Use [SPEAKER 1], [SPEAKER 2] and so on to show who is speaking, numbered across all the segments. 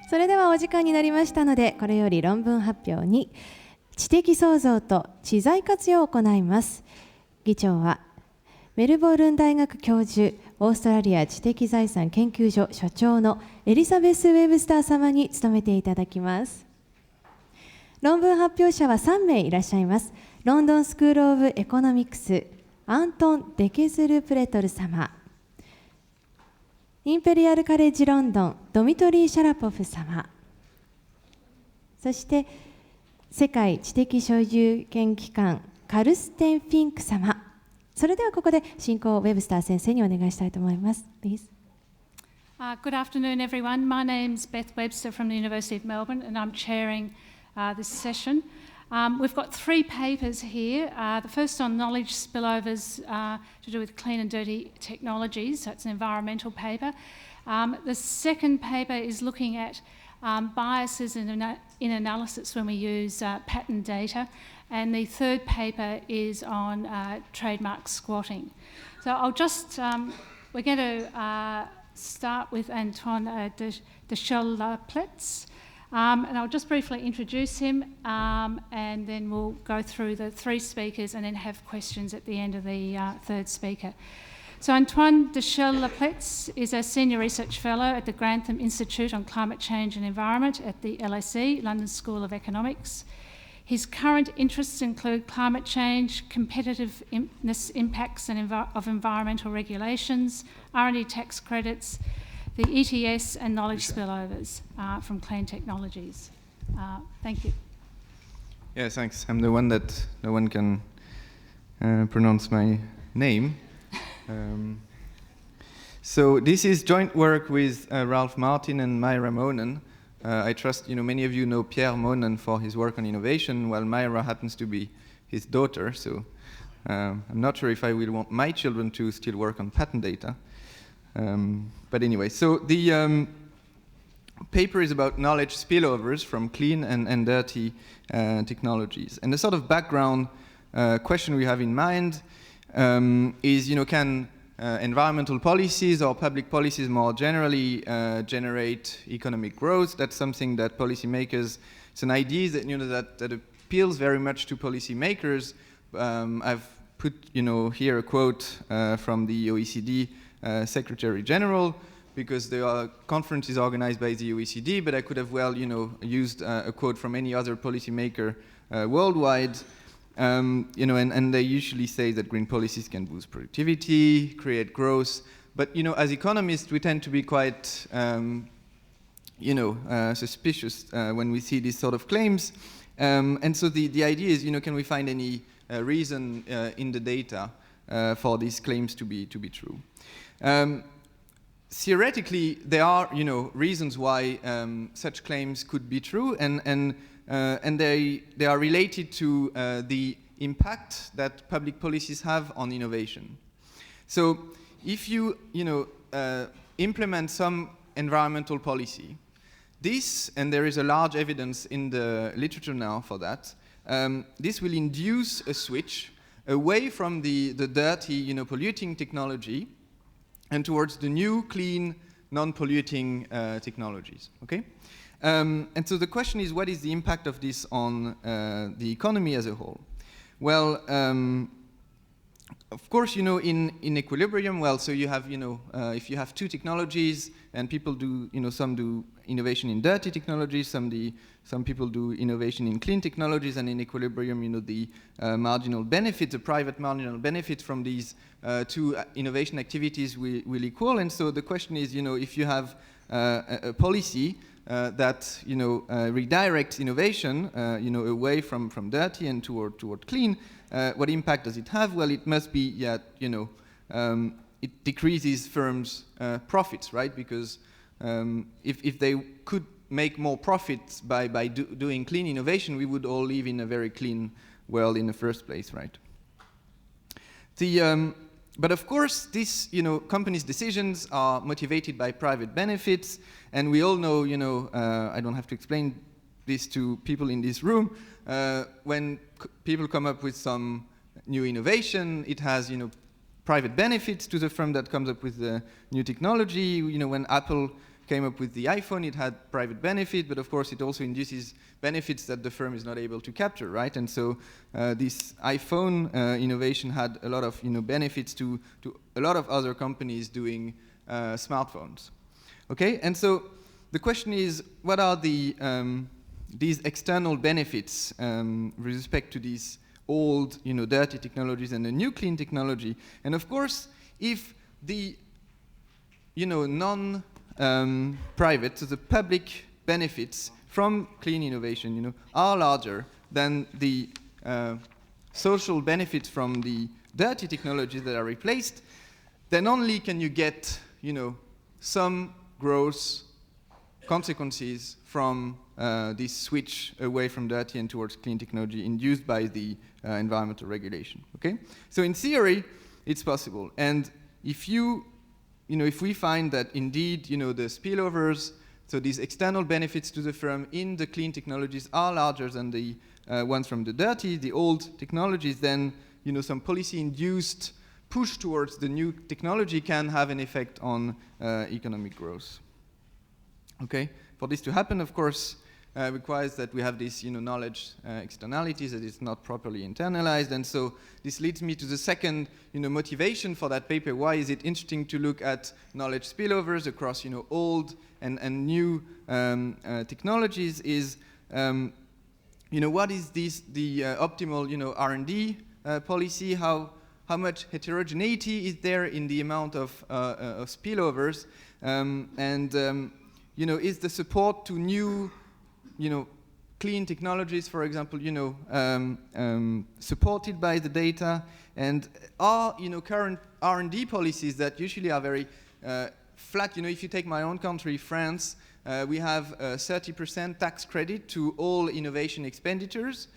[SPEAKER 1] それではお時間になりましたので、これより論文発表に知的創造と知財活用を行います。議長はメルボルン大学教授、オーストラリア知的財産研究所所長のエリザベス・ウェブスター様に務めていただきます。論文発表者は3名いらっしゃいます。ロンドンスクール・オブ・エコノミクス、アントン・デケズル・プレトル様。インペリアルカレッジロンドン、ドミトリー・シャラポフ様。そして、世界知的所有権機関、カルステン・フィンク様。それではここで進行をウェブスター先生にお願いしたいと思います。Please.
[SPEAKER 2] Good afternoon, everyone. My name's Beth Webster from the University of Melbourne, and I'm chairing this session. We've got 3 papers here. The first on knowledge spillovers to do with clean and dirty technologies, so it's an environmental paper. The second paper is looking at biases in analysis when we use pattern data. And the third paper is on trademark squatting. So I'll just, we're going to start with Anton de Schellpletz. And I'll just briefly introduce him, and then we'll go through the 3 speakers and then have questions at the end of the third speaker. So Antoine de Schellpletz is a Senior Research Fellow at the Grantham Institute on Climate Change and Environment at the LSE, London School of Economics. His current interests include climate change, competitiveness impacts of environmental regulations, R&D tax credits, the ETS and knowledge spillovers from clean technologies. Thank you.
[SPEAKER 3] Yeah, thanks. I'm the one that no one can pronounce my name. So this is joint work with Ralph Martin and Myra Monen. I trust many of you know Pierre Monen for his work on innovation, while Myra happens to be his daughter, so I'm not sure if I will want my children to still work on patent data. But anyway, so the paper is about knowledge spillovers from clean and dirty technologies. And the sort of background question we have in mind is, can environmental policies or public policies more generally generate economic growth? That's something that policymakers, it's an idea that, that appeals very much to policymakers. I've put here a quote from the OECD Secretary General, because there are conferences organized by the OECD, but I could have well used a quote from any other policymaker worldwide. And they usually say that green policies can boost productivity, create growth. But as economists, we tend to be quite, suspicious when we see these sort of claims. And so the idea is, can we find any reason in the data for these claims to be true? Theoretically, there are, reasons why such claims could be true, and they are related to the impact that public policies have on innovation. So if you implement some environmental policy, this, and there is a large evidence in the literature now for that, this will induce a switch away from the dirty, polluting technology and towards the new, clean, non-polluting technologies, okay? And so the question is, what is the impact of this on the economy as a whole? Well, of course, in equilibrium, well, so you have, if you have 2 technologies and people do, some do innovation in dirty technologies, some people do innovation in clean technologies, and in equilibrium, the marginal benefit, the private marginal benefit from these 2 innovation activities will equal. And so the question is, if you have a policy that redirects innovation, away from dirty and toward clean, what impact does it have? Well, it must be that it decreases firms' profits, right? Because if they could make more profits by doing clean innovation, we would all live in a very clean world in the first place, right? But of course, these companies' decisions are motivated by private benefits, and we all know, I don't have to explain this to people in this room, when people come up with some new innovation, it has private benefits to the firm that comes up with the new technology. When Apple came up with the iPhone, it had private benefit, but of course it also induces benefits that the firm is not able to capture, right? And so this iPhone innovation had a lot of benefits to a lot of other companies doing smartphones. Okay, and so the question is, what are the these external benefits with respect to these old, dirty technologies and the new clean technology? And of course, if the non-private, so the public benefits from clean innovation, are larger than the social benefits from the dirty technologies that are replaced, then only can you get, some gross consequences from this switch away from dirty and towards clean technology induced by the environmental regulation. Okay, so in theory, it's possible, and if if we find that indeed, the spillovers, so these external benefits to the firm in the clean technologies are larger than the ones from the dirty, the old technologies, then, some policy-induced push towards the new technology can have an effect on economic growth. Okay, for this to happen, of course, requires that we have this, knowledge externalities that is not properly internalized, and so this leads me to the second, motivation for that paper. Why is it interesting to look at knowledge spillovers across, old and new technologies? Is what is this the optimal, R&D policy? How much heterogeneity is there in the amount of spillovers, is the support to new, clean technologies, for example, supported by the data, and are, current R&D policies that usually are very flat. If you take my own country, France, we have a 30% tax credit to all innovation expenditures.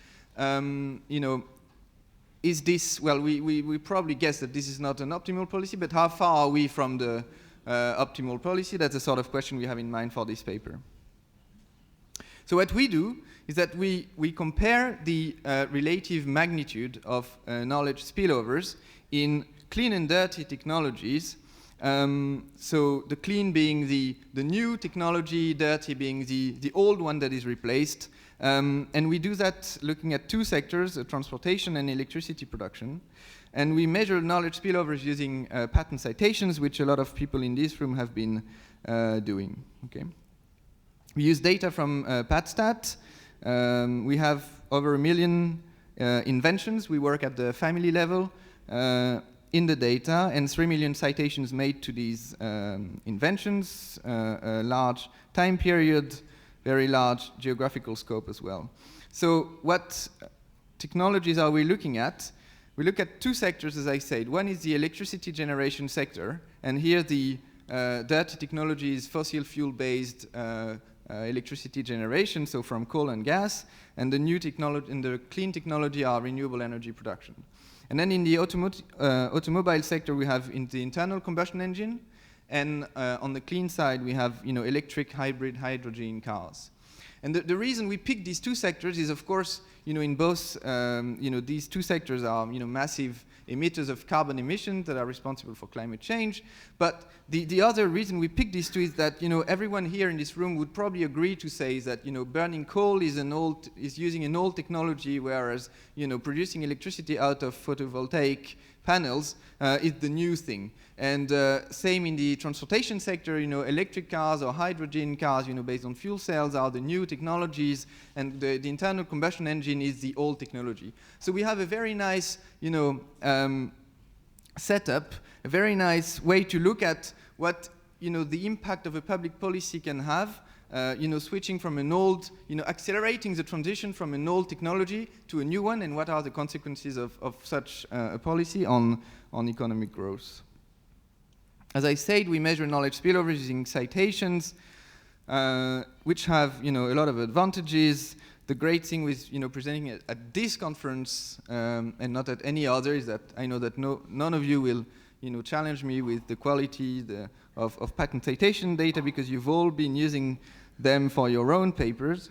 [SPEAKER 3] Is this, well, we probably guess that this is not an optimal policy, but how far are we from the optimal policy? That's the sort of question we have in mind for this paper. So what we do is that we compare the relative magnitude of knowledge spillovers in clean and dirty technologies. So the clean being the new technology, dirty being the old one that is replaced. And we do that looking at two sectors, transportation and electricity production. And we measure knowledge spillovers using patent citations, which a lot of people in this room have been doing. Okay. We use data from PatStat. We have over 1 million inventions. We work at the family level in the data, and 3 million citations made to these inventions, a large time period, very large geographical scope as well. So what technologies are we looking at? We look at two sectors, as I said. One is the electricity generation sector, and here the dirty technology is fossil fuel-based electricity generation, so from coal and gas, and the new technology and the clean technology are renewable energy production. And then in the automobile sector, we have in the internal combustion engine, and on the clean side, we have electric, hybrid, hydrogen cars. And the reason we picked these two sectors is, of course, in both, these two sectors are, massive emitters of carbon emissions that are responsible for climate change. But the other reason we picked these two is that, everyone here in this room would probably agree to say that, burning coal is using an old technology, whereas, producing electricity out of photovoltaic panels is the new thing. And same in the transportation sector, electric cars or hydrogen cars, based on fuel cells are the new technologies, and the internal combustion engine is the old technology. So we have a very nice, setup, a very nice way to look at what, the impact of a public policy can have, switching from an old, accelerating the transition from an old technology to a new one, and what are the consequences of such a policy on economic growth. As I said, we measure knowledge spillovers using citations, which have, a lot of advantages. The great thing with, presenting it at this conference and not at any other is that I know that none of you will, challenge me with the quality of patent citation data, because you've all been using them for your own papers.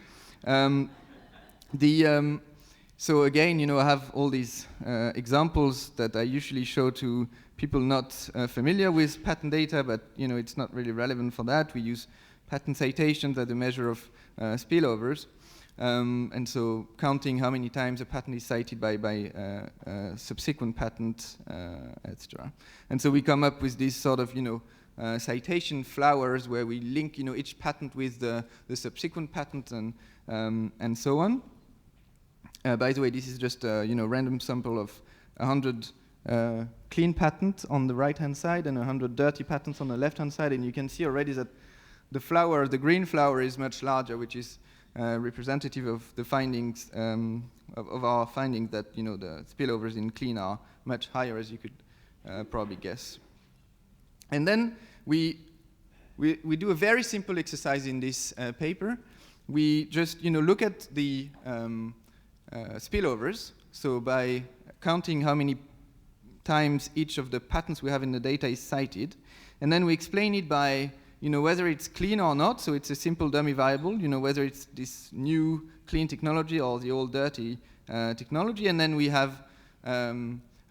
[SPEAKER 3] So again, I have all these examples that I usually show to people not familiar with patent data, but it's not really relevant for that. We use patent citations as a measure of spillovers. And so counting how many times a patent is cited by subsequent patent, etc. And so we come up with this sort of, citation flowers where we link, each patent with the subsequent patent and so on. By the way, this is just a random sample of 100 clean patents on the right-hand side and 100 dirty patents on the left-hand side, and you can see already that the flower, the green flower, is much larger, which is representative of the findings of our findings that the spillovers in clean are much higher, as you could probably guess. And then we do a very simple exercise in this paper. We just look at the spillovers. So by counting how many times each of the patents we have in the data is cited, and then we explain it by whether it's clean or not. So it's a simple dummy variable, whether it's this new clean technology or the old dirty technology, and then we have a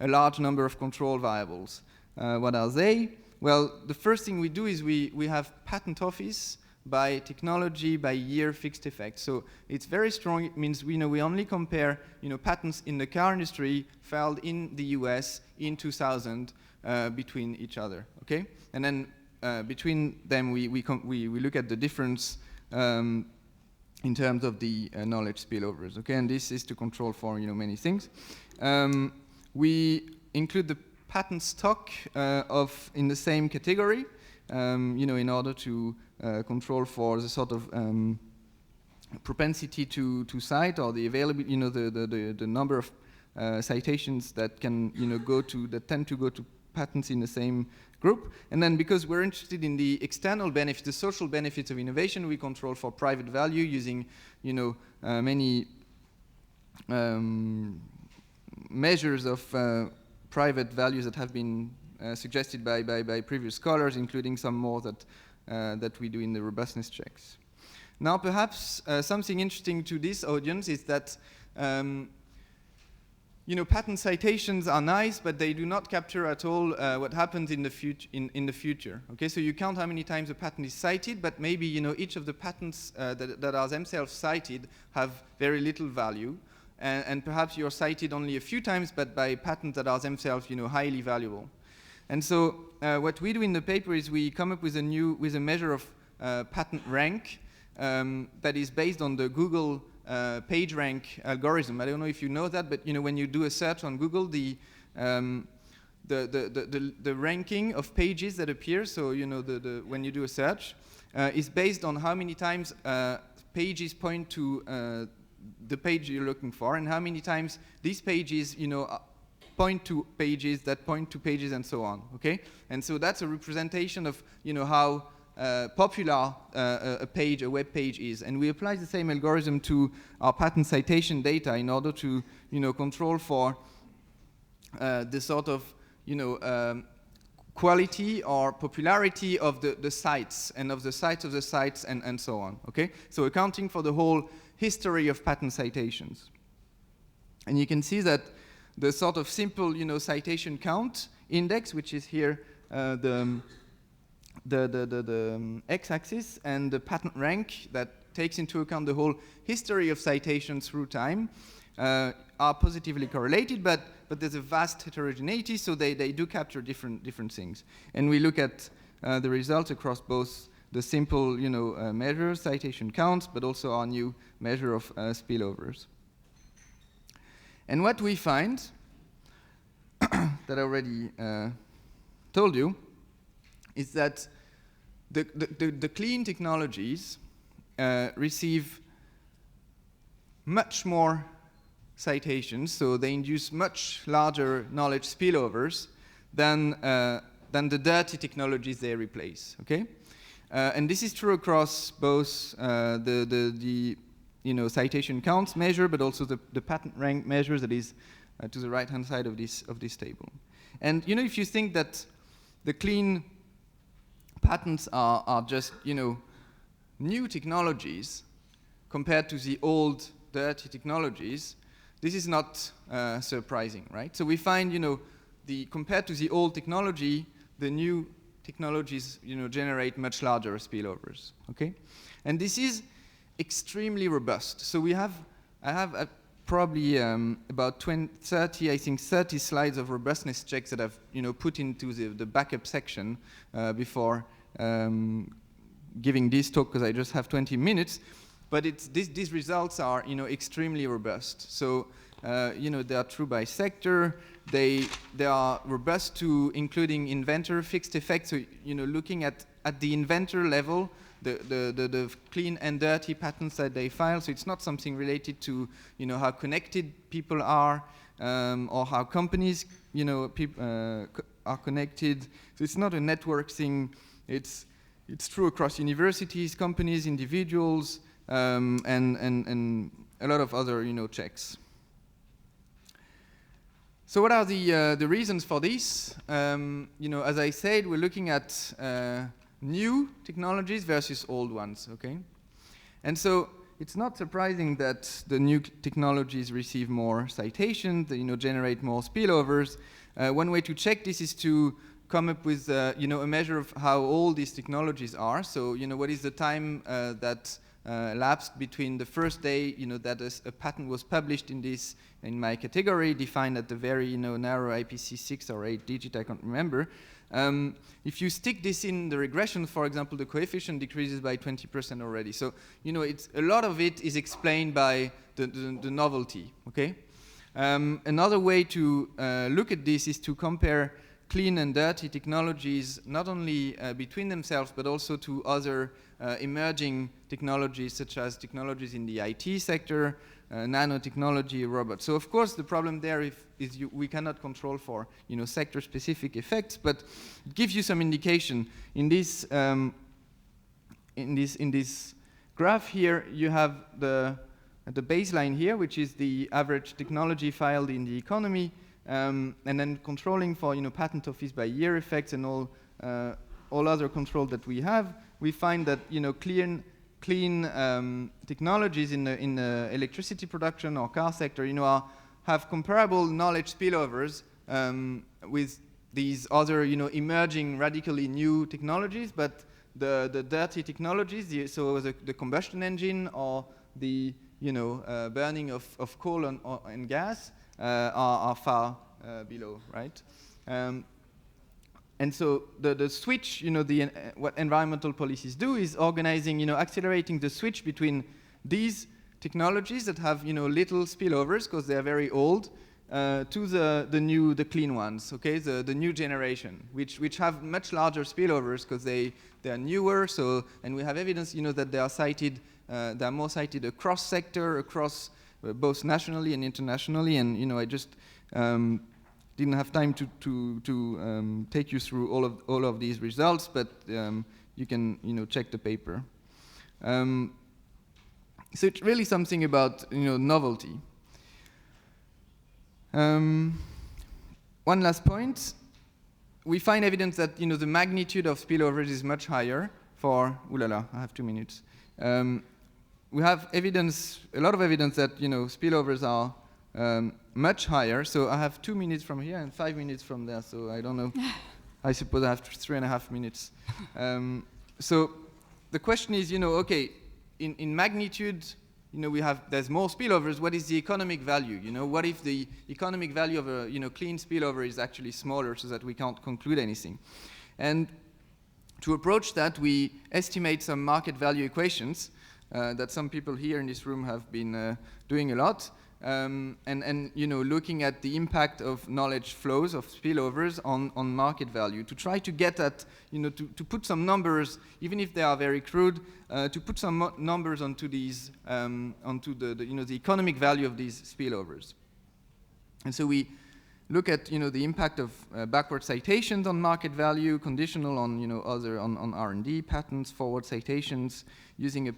[SPEAKER 3] large number of control variables. What are they? Well, the first thing we do is we have patent office by technology, by year, fixed effect. So it's very strong. It means we only compare patents in the car industry filed in the US in 2000 between each other. Okay, and then between them we look at the difference in terms of the knowledge spillovers. Okay, and this is to control for many things. We include the patent stock in the same category, in order to control for the sort of propensity to cite, or the availability, the number of citations that can that tend to go to patents in the same group. And then because we're interested in the external benefits, the social benefits of innovation, we control for private value using many measures of private values that have been suggested by previous scholars, including some more that we do in the robustness checks. Now, perhaps something interesting to this audience is that patent citations are nice, but they do not capture at all what happens in the future. Okay, so you count how many times a patent is cited, but maybe each of the patents that are themselves cited have very little value. And perhaps you're cited only a few times, but by patents that are themselves, highly valuable. And so what we do in the paper is we come up with a measure of patent rank that is based on the Google PageRank algorithm. I don't know if you know that, but when you do a search on Google, the ranking of pages that appear, so when you do a search, is based on how many times pages point to the page you're looking for, and how many times these pages, point to pages that point to pages, and so on. Okay, and so that's a representation of how popular a web page is, and we apply the same algorithm to our patent citation data in order to control for the sort of quality or popularity of the sites and of the sites of the sites and so on. Okay, so accounting for the whole history of patent citations. And you can see that the sort of simple, citation count index, which is here the x-axis, and the patent rank that takes into account the whole history of citations through time, are positively correlated, but there's a vast heterogeneity, so they do capture different things. And we look at the results across both the simple, measures, citation counts, but also our new measure of spillovers. And what we find, that I already told you, is that the clean technologies receive much more citations, so they induce much larger knowledge spillovers than the dirty technologies they replace. Okay. And this is true across both the citation counts measure, but also the patent rank measure that is to the right-hand side of this table. And if you think that the clean patents are just new technologies compared to the old dirty technologies, this is not surprising, right? So we find compared to the old technology, the new technologies, generate much larger spillovers. Okay, and this is extremely robust. So I have probably about 30, I think 30 slides of robustness checks that I've put into the backup section before giving this talk, because I just have 20 minutes. But these results are extremely robust. So they are true by sector. They are robust to including inventor fixed effects. So looking at the inventor level, the clean and dirty patents that they file. So it's not something related to how connected people are or how companies are connected. So it's not a network thing. It's true across universities, companies, individuals, and a lot of other checks. So what are the reasons for this? As I said, we're looking at new technologies versus old ones, okay? And so it's not surprising that the new technologies receive more citations, generate more spillovers. One way to check this is to come up with a measure of how old these technologies are. So what is the time that lapsed between the first day that a patent was published in my category, defined at the very narrow IPC 6 or 8 digit, I can't remember. If you stick this in the regression, for example, the coefficient decreases by 20% already. So a lot of it is explained by the novelty. Okay. Another way to look at this is to compare clean and dirty technologies, not only between themselves, but also to other emerging technologies, such as technologies in the IT sector, nanotechnology, robots. So of course the problem there is we cannot control for sector-specific effects, but it gives you some indication. In this graph here, you have the baseline here, which is the average technology filed in the economy, and then controlling for patent office by year effects and all other control that we have. We find that clean technologies in the electricity production or car sector, have comparable knowledge spillovers with these other, emerging radically new technologies. But the dirty technologies, so the combustion engine or the burning of coal and gas are far below, right? And so the switch, what environmental policies do is organizing, accelerating the switch between these technologies that have, little spillovers because they are very old, to the clean ones, okay, the new generation, which have much larger spillovers because they are newer. So, and we have evidence, that they are cited, they are more cited across sector, across both nationally and internationally. And I just didn't have time to take you through all of these results, but you can check the paper. So it's really something about novelty. One last point: we find evidence that the magnitude of spillovers is much higher for. I have 2 minutes. We have evidence, a lot of evidence that spillovers are much higher. So I have 2 minutes from here and 5 minutes from there. So I don't know. I suppose I have 3.5 minutes. So the question is, okay, in magnitude, there's more spillovers. What is the economic value? What if the economic value of a clean spillover is actually smaller, so that we can't conclude anything? And to approach that, we estimate some market value equations that some people here in this room have been doing a lot. And looking at the impact of knowledge flows, of spillovers on market value, to try to get at, to put some numbers, even if they are very crude, to put some numbers onto these, onto the economic value of these spillovers. And so we look at, the impact of backward citations on market value, conditional on, on R&D patents, forward citations, using a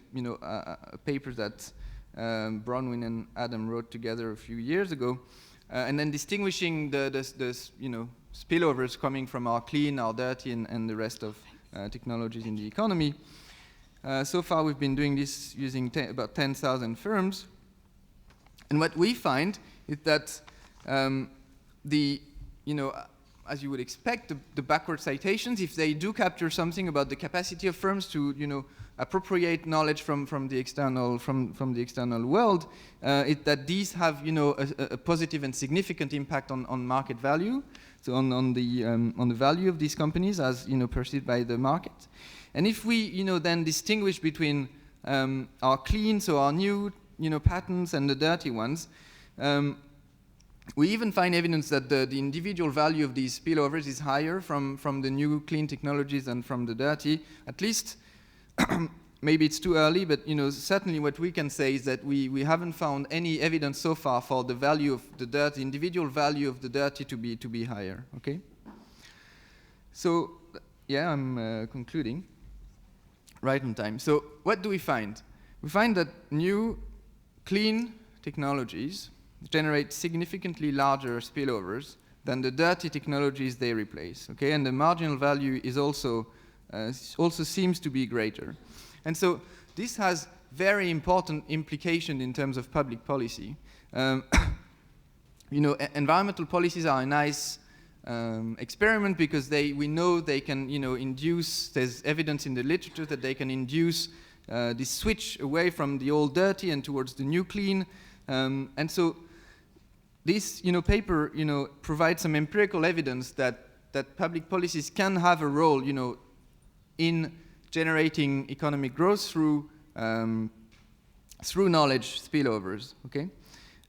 [SPEAKER 3] paper that Bronwyn and Adam wrote together a few years ago, and then distinguishing the spillovers coming from our clean, our dirty, and the rest of technologies in the economy. So far, we've been doing this using about 10,000 firms, and what we find is that as you would expect, the backward citations, if they do capture something about the capacity of firms to, appropriate knowledge from the external world, that these have, a positive and significant impact on market value, so on the value of these companies as, perceived by the market. And if we, then distinguish between our clean, so our new, patents and the dirty ones, we even find evidence that the individual value of these spillovers is higher from the new clean technologies than from the dirty. At least, maybe it's too early, but certainly what we can say is that we haven't found any evidence so far for the value of the dirty, individual value of the dirty to be higher. Okay. So yeah, I'm concluding. Right on time. So what do we find? We find that new clean technologies generate significantly larger spillovers than the dirty technologies they replace. Okay, and the marginal value is also seems to be greater. And so this has very important implication in terms of public policy. Environmental policies are a nice experiment because we know they can, induce. There's evidence in the literature that they can induce this switch away from the old dirty and towards the new clean. And so this, paper, provides some empirical evidence that public policies can have a role, in generating economic growth through knowledge spillovers. Okay,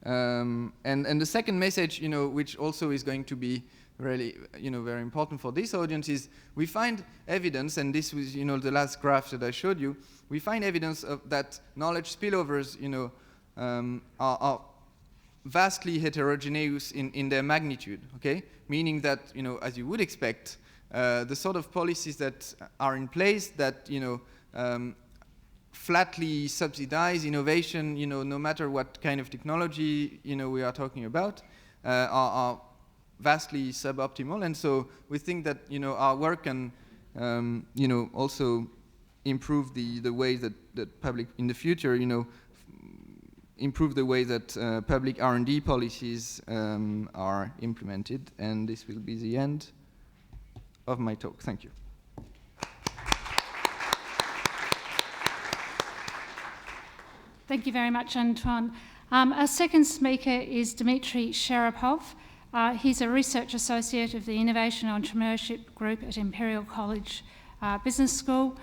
[SPEAKER 3] and the second message, which also is going to be really, very important for this audience is we find evidence, and this was, the last graph that I showed you. We find evidence of that knowledge spillovers, are vastly heterogeneous in their magnitude. Okay, meaning that, as you would expect, the sort of policies that are in place that, flatly subsidize innovation, no matter what kind of technology, we are talking about, are vastly suboptimal. And so we think that, our work can, also improve the way that public, in the future, improve the way that public R&D policies are implemented. And this will be the end of my talk. Thank you.
[SPEAKER 2] Thank you very much, Antoine. Our second speaker is Dmitry Sharapov. He's a research associate of the Innovation Entrepreneurship Group at Imperial College Business School.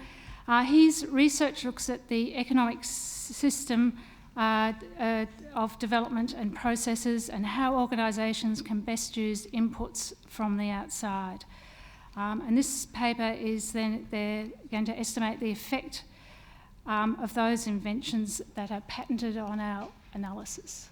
[SPEAKER 2] His research looks at the economic system of development and processes and how organisations can best use inputs from the outside. And this paper is then they're going to estimate the effect of those inventions that are patented on our analysis.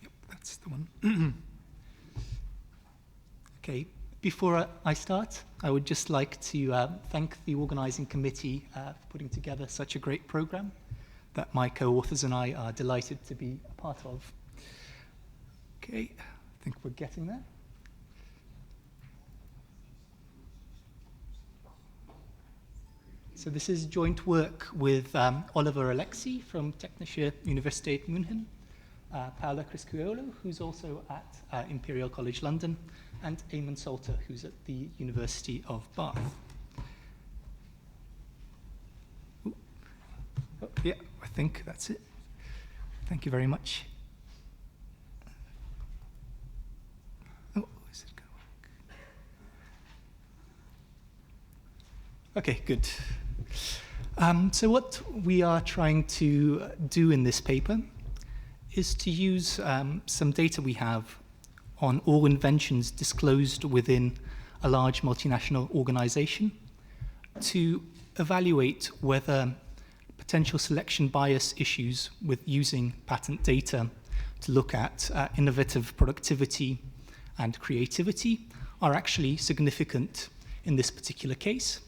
[SPEAKER 4] Yep, that's the one. Okay. Before I start, I would just like to thank the organising committee for putting together such a great programme that my co-authors and I are delighted to be a part of. Okay, I think we're getting there. So this is joint work with Oliver Alexi from Technische Universität München, Paola Criscuolo, who's also at Imperial College London, and Eamon Salter, who's at the University of Bath. Ooh. Oh, yeah, I think that's it. Thank you very much. Oh, is it going to work? Okay, good. So what we are trying to do in this paper is to use some data we have on all inventions disclosed within a large multinational organization to evaluate whether potential selection bias issues with using patent data to look at innovative productivity and creativity are actually significant in this particular case,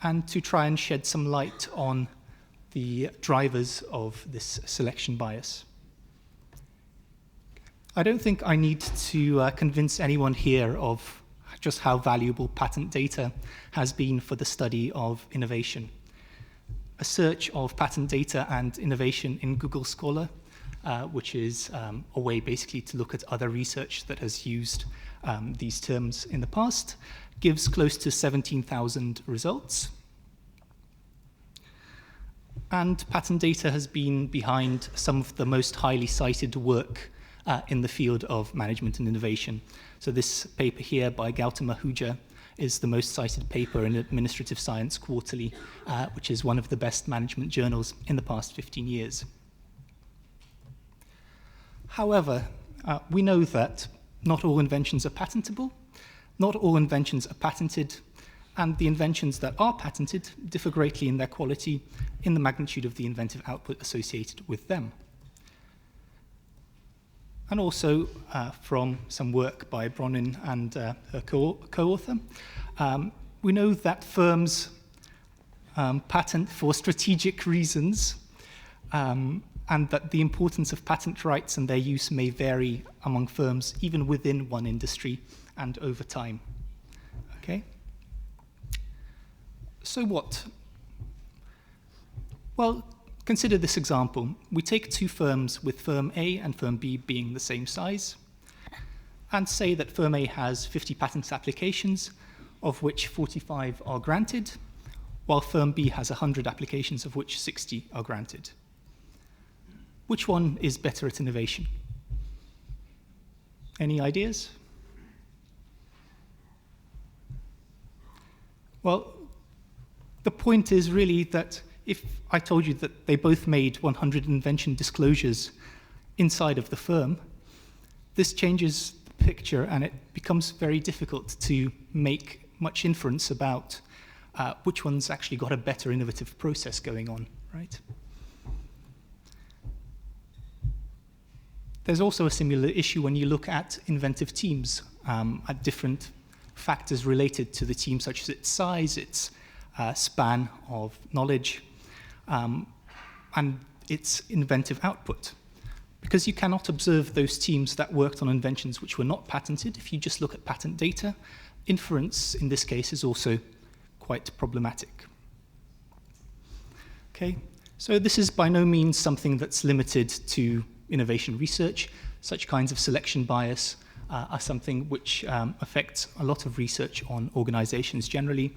[SPEAKER 4] and to try and shed some light on the drivers of this selection bias. I don't think I need to convince anyone here of just how valuable patent data has been for the study of innovation. A search of patent data and innovation in Google Scholar, which is a way basically to look at other research that has used these terms in the past, gives close to 17,000 results. And patent data has been behind some of the most highly cited work in the field of management and innovation. So this paper here by Gautam Ahuja is the most cited paper in Administrative Science Quarterly, which is one of the best management journals in the past 15 years. However, we know that not all inventions are patentable, not all inventions are patented, and the inventions that are patented differ greatly in their quality, in the magnitude of the inventive output associated with them. And also from some work by Bronin and her co-author, we know that firms patent for strategic reasons, and that the importance of patent rights and their use may vary among firms, even within one industry and over time. Okay? So what? Well, consider this example. We take two firms with firm A and firm B being the same size, and say that firm A has 50 patent applications, of which 45 are granted, while firm B has 100 applications, of which 60 are granted. Which one is better at innovation? Any ideas? Well, the point is really that if I told you that they both made 100 invention disclosures inside of the firm, this changes the picture and it becomes very difficult to make much inference about which one's actually got a better innovative process going on, right? There's also a similar issue when you look at inventive teams, at different factors related to the team, such as its size, its span of knowledge, and its inventive output. Because you cannot observe those teams that worked on inventions which were not patented. If you just look at patent data, inference in this case is also quite problematic. Okay, so this is by no means something that's limited to innovation research. Such kinds of selection bias are something which affects a lot of research on organizations generally,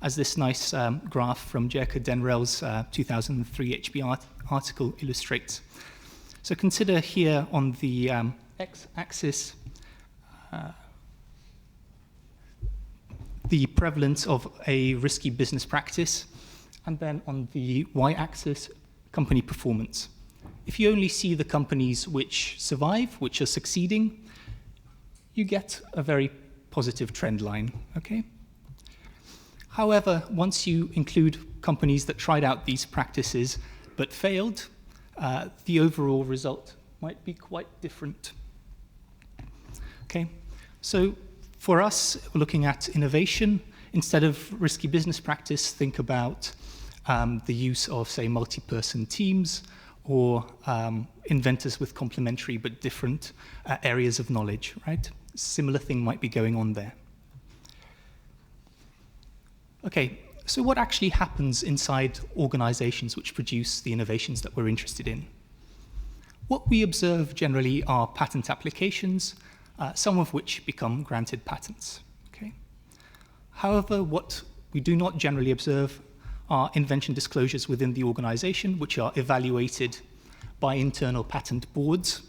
[SPEAKER 4] as this nice graph from Jerker Denrell's 2003 HB article illustrates. So consider here on the x-axis the prevalence of a risky business practice, and then on the y-axis, company performance. If you only see the companies which survive, which are succeeding, you get a very positive trend line, okay? However, once you include companies that tried out these practices but failed, the overall result might be quite different. Okay, so for us, looking at innovation, instead of risky business practice, think about the use of, say, multi-person teams, or inventors with complementary but different areas of knowledge, right? Similar thing might be going on there. Okay, so what actually happens inside organizations which produce the innovations that we're interested in? What we observe generally are patent applications, some of which become granted patents, okay? However, what we do not generally observe are invention disclosures within the organization, which are evaluated by internal patent boards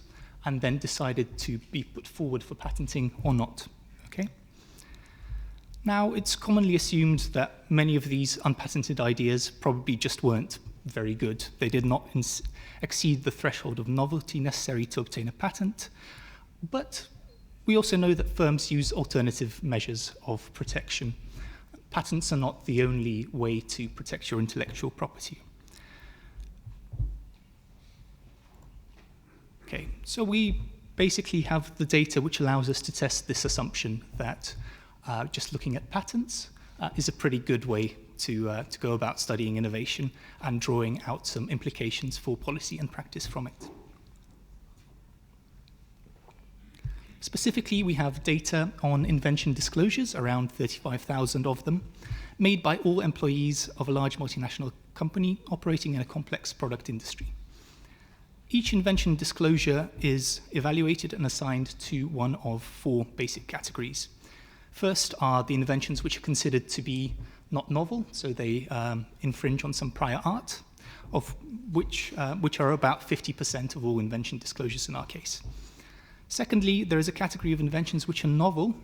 [SPEAKER 4] and then decided to be put forward for patenting or not, okay? Now, it's commonly assumed that many of these unpatented ideas probably just weren't very good. They did not exceed the threshold of novelty necessary to obtain a patent, but we also know that firms use alternative measures of protection. Patents are not the only way to protect your intellectual property. Okay, so we basically have the data which allows us to test this assumption that just looking at patents is a pretty good way to go about studying innovation and drawing out some implications for policy and practice from it. Specifically, we have data on invention disclosures, around 35,000 of them, made by all employees of a large multinational company operating in a complex product industry. Each invention disclosure is evaluated and assigned to one of 4 basic categories. First are the inventions which are considered to be not novel, so they infringe on some prior art, of which are about 50% of all invention disclosures in our case. Secondly, there is a category of inventions which are novel,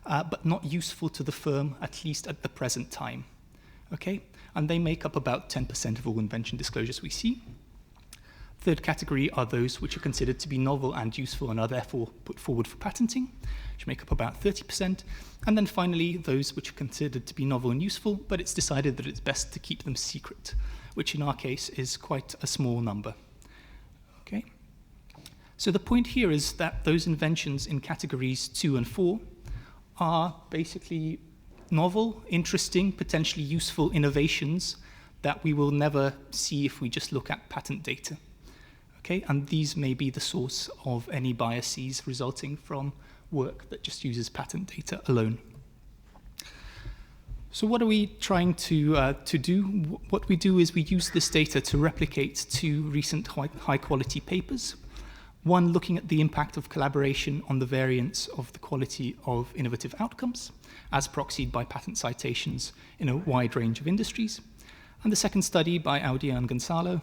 [SPEAKER 4] but not useful to the firm, at least at the present time. Okay? And they make up about 10% of all invention disclosures we see. Third category are those which are considered to be novel and useful and are therefore put forward for patenting, which make up about 30%. And then finally, those which are considered to be novel and useful, but it's decided that it's best to keep them secret, which in our case is quite a small number. Okay? So the point here is that those inventions in categories 2 and 4 are basically novel, interesting, potentially useful innovations that we will never see if we just look at patent data. Okay? And these may be the source of any biases resulting from work that just uses patent data alone. So what are we trying to do? What we do is we use this data to replicate 2 recent high-quality papers. One looking at the impact of collaboration on the variance of the quality of innovative outcomes, as proxied by patent citations in a wide range of industries. And the second study by Audia and Gonzalo,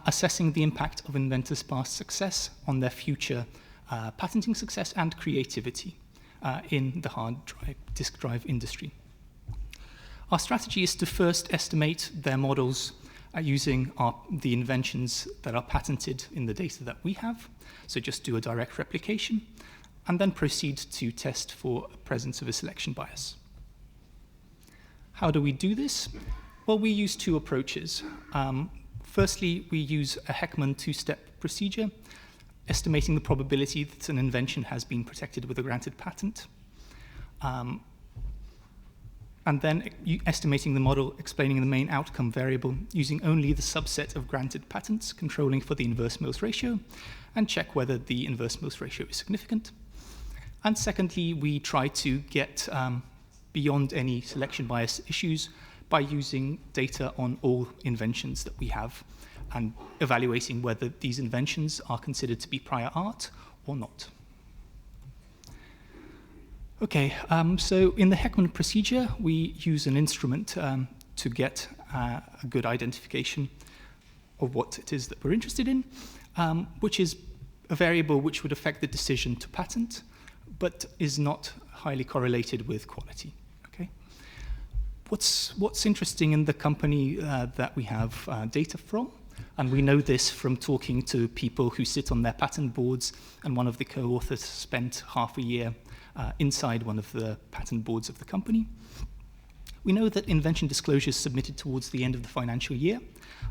[SPEAKER 4] assessing the impact of inventors' past success on their future patenting success and creativity in the disk drive industry. Our strategy is to first estimate their models using the inventions that are patented in the data that we have, so just do a direct replication, and then proceed to test for presence of a selection bias. How do we do this? Well, we use 2 approaches. Firstly, we use a Heckman 2-step procedure, estimating the probability that an invention has been protected with a granted patent, and then estimating the model explaining the main outcome variable using only the subset of granted patents, controlling for the inverse Mills ratio, and check whether the inverse Mills ratio is significant. And secondly, we try to get beyond any selection bias issues by using data on all inventions that we have and evaluating whether these inventions are considered to be prior art or not. Okay, so in the Heckman procedure, we use an instrument to get a good identification of what it is that we're interested in, which is a variable which would affect the decision to patent, but is not highly correlated with quality. Okay? What's interesting in the company that we have data from, and we know this from talking to people who sit on their patent boards, and one of the co-authors spent half a year inside one of the patent boards of the company. We know that invention disclosures submitted towards the end of the financial year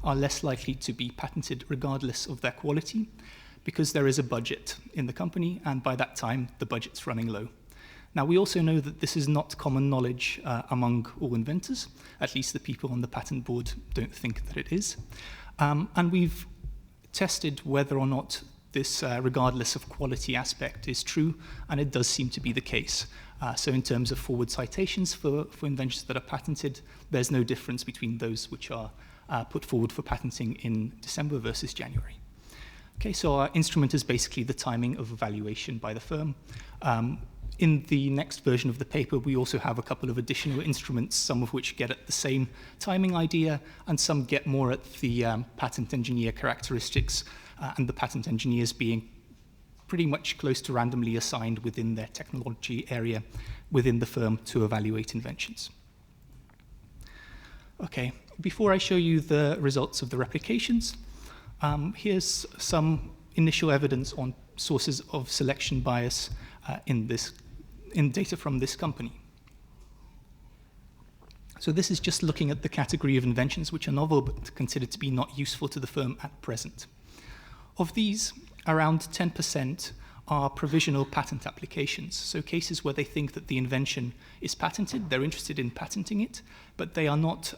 [SPEAKER 4] are less likely to be patented regardless of their quality, because there is a budget in the company, and by that time, the budget's running low. Now, we also know that this is not common knowledge among all inventors, at least the people on the patent board don't think that it is. And we've tested whether or not this regardless of quality aspect is true, and it does seem to be the case. So in terms of forward citations for inventions that are patented, there's no difference between those which are put forward for patenting in December versus January. Okay, so our instrument is basically the timing of evaluation by the firm. In the next version of the paper, we also have a couple of additional instruments, some of which get at the same timing idea, and some get more at the patent engineer characteristics, and the patent engineers being pretty much close to randomly assigned within their technology area within the firm to evaluate inventions. Okay, before I show you the results of the replications, here's some initial evidence on sources of selection bias in data from this company. So this is just looking at the category of inventions which are novel but considered to be not useful to the firm at present. Of these, around 10% are provisional patent applications, so cases where they think that the invention is patented, they're interested in patenting it, but they are not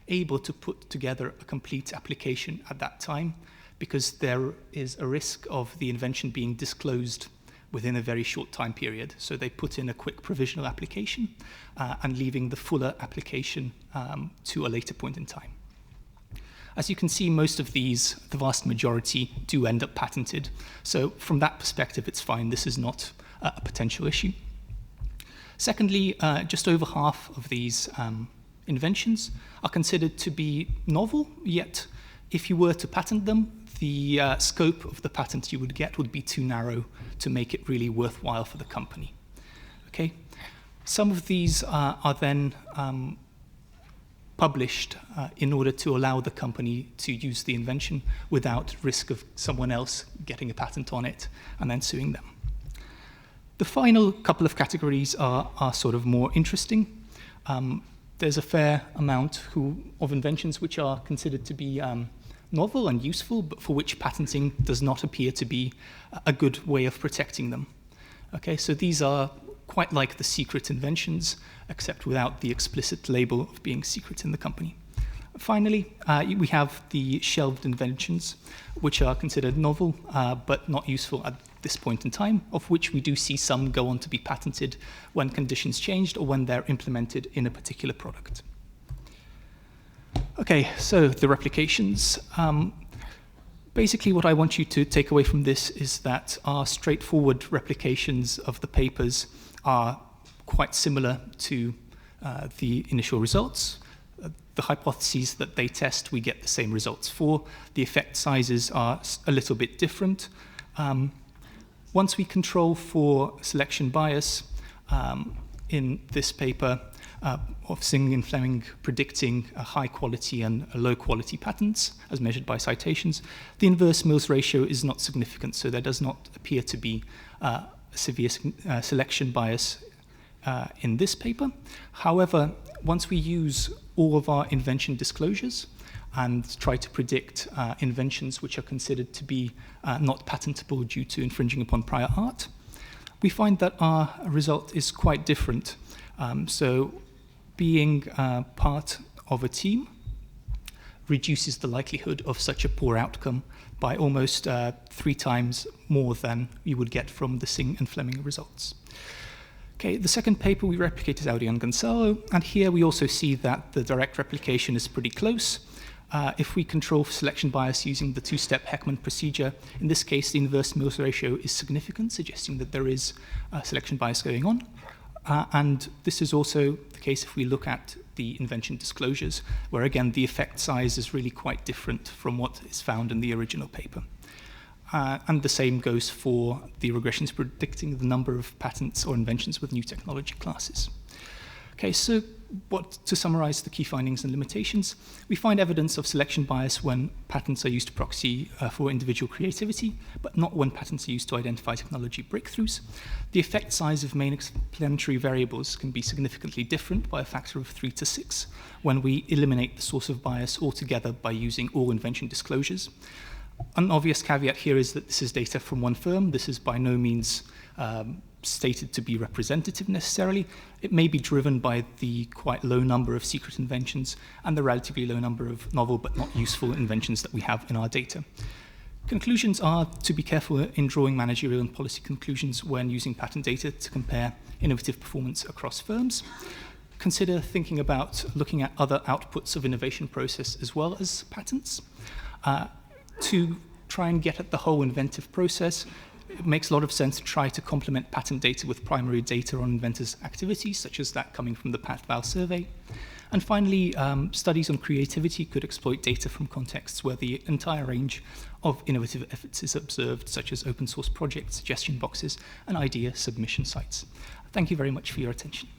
[SPEAKER 4] able to put together a complete application at that time because there is a risk of the invention being disclosed within a very short time period. So they put in a quick provisional application and leaving the fuller application to a later point in time. As you can see, most of these, the vast majority, do end up patented. So from that perspective, it's fine. This is not a potential issue. Secondly, just over half of these inventions are considered to be novel, yet if you were to patent them, the scope of the patent you would get would be too narrow to make it really worthwhile for the company. Okay? Some of these are then published in order to allow the company to use the invention without risk of someone else getting a patent on it and then suing them. The final couple of categories are sort of more interesting. There's a fair amount of inventions which are considered to be novel and useful, but for which patenting does not appear to be a good way of protecting them. Okay, so these are quite like the secret inventions, except without the explicit label of being secret in the company. Finally, we have the shelved inventions, which are considered novel, but not useful at this point in time, of which we do see some go on to be patented when conditions changed or when they're implemented in a particular product. Okay, so the replications. Basically, what I want you to take away from this is that our straightforward replications of the papers are quite similar to the initial results. The hypotheses that they test, we get the same results for. The effect sizes are a little bit different. Once we control for selection bias in this paper of Singh and Fleming predicting high quality and low quality patents as measured by citations, the inverse Mills ratio is not significant, so there does not appear to be severe selection bias in this paper. However, once we use all of our invention disclosures and try to predict inventions which are considered to be not patentable due to infringing upon prior art, we find that our result is quite different. So being part of a team reduces the likelihood of such a poor outcome by almost 3 times more than you would get from the Singh and Fleming results. Okay, the second paper we replicate is Audi and Gonzalo, and here we also see that the direct replication is pretty close. If we control for selection bias using the 2-step Heckman procedure, in this case the inverse Mills ratio is significant, suggesting that there is selection bias going on. And this is also the case if we look at the invention disclosures, where again the effect size is really quite different from what is found in the original paper. And the same goes for the regressions predicting the number of patents or inventions with new technology classes. Okay, so to summarize the key findings and limitations, we find evidence of selection bias when patents are used to proxy for individual creativity, but not when patents are used to identify technology breakthroughs. The effect size of main explanatory variables can be significantly different by a factor of 3 to 6 when we eliminate the source of bias altogether by using all invention disclosures. An obvious caveat here is that this is data from one firm. This is by no means stated to be representative necessarily. It may be driven by the quite low number of secret inventions and the relatively low number of novel but not useful inventions that we have in our data. Conclusions are to be careful in drawing managerial and policy conclusions when using patent data to compare innovative performance across firms. Consider thinking about looking at other outputs of innovation process as well as patents. To try and get at the whole inventive process, it makes a lot of sense to try to complement patent data with primary data on inventors' activities, such as that coming from the PathVal survey. And finally, studies on creativity could exploit data from contexts where the entire range of innovative efforts is observed, such as open source projects, suggestion boxes, and idea submission sites. Thank you very much for your attention.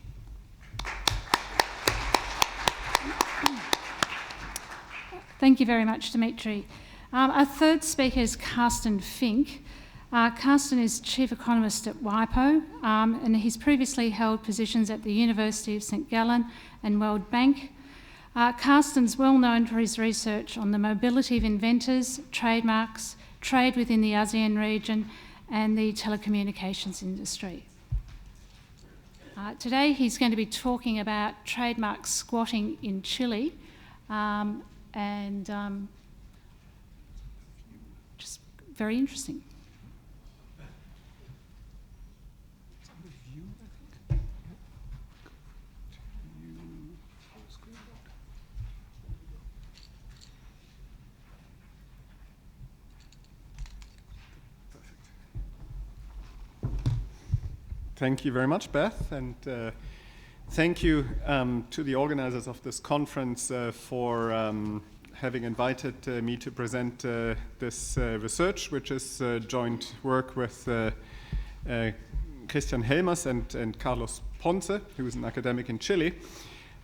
[SPEAKER 2] Thank you very much, Dimitri. Our third speaker is Carsten Fink. Carsten is Chief Economist at WIPO, and he's previously held positions at the University of St Gallen and World Bank. Carsten's well known for his research on the mobility of inventors, trademarks, trade within the ASEAN region, and the telecommunications industry. Today he's going to be talking about trademark squatting in Chile, just very interesting.
[SPEAKER 5] Thank you very much, Beth, and thank you to the organizers of this conference for having invited me to present this research, which is joint work with Christian Helmers and Carlos Ponce, who is an academic in Chile.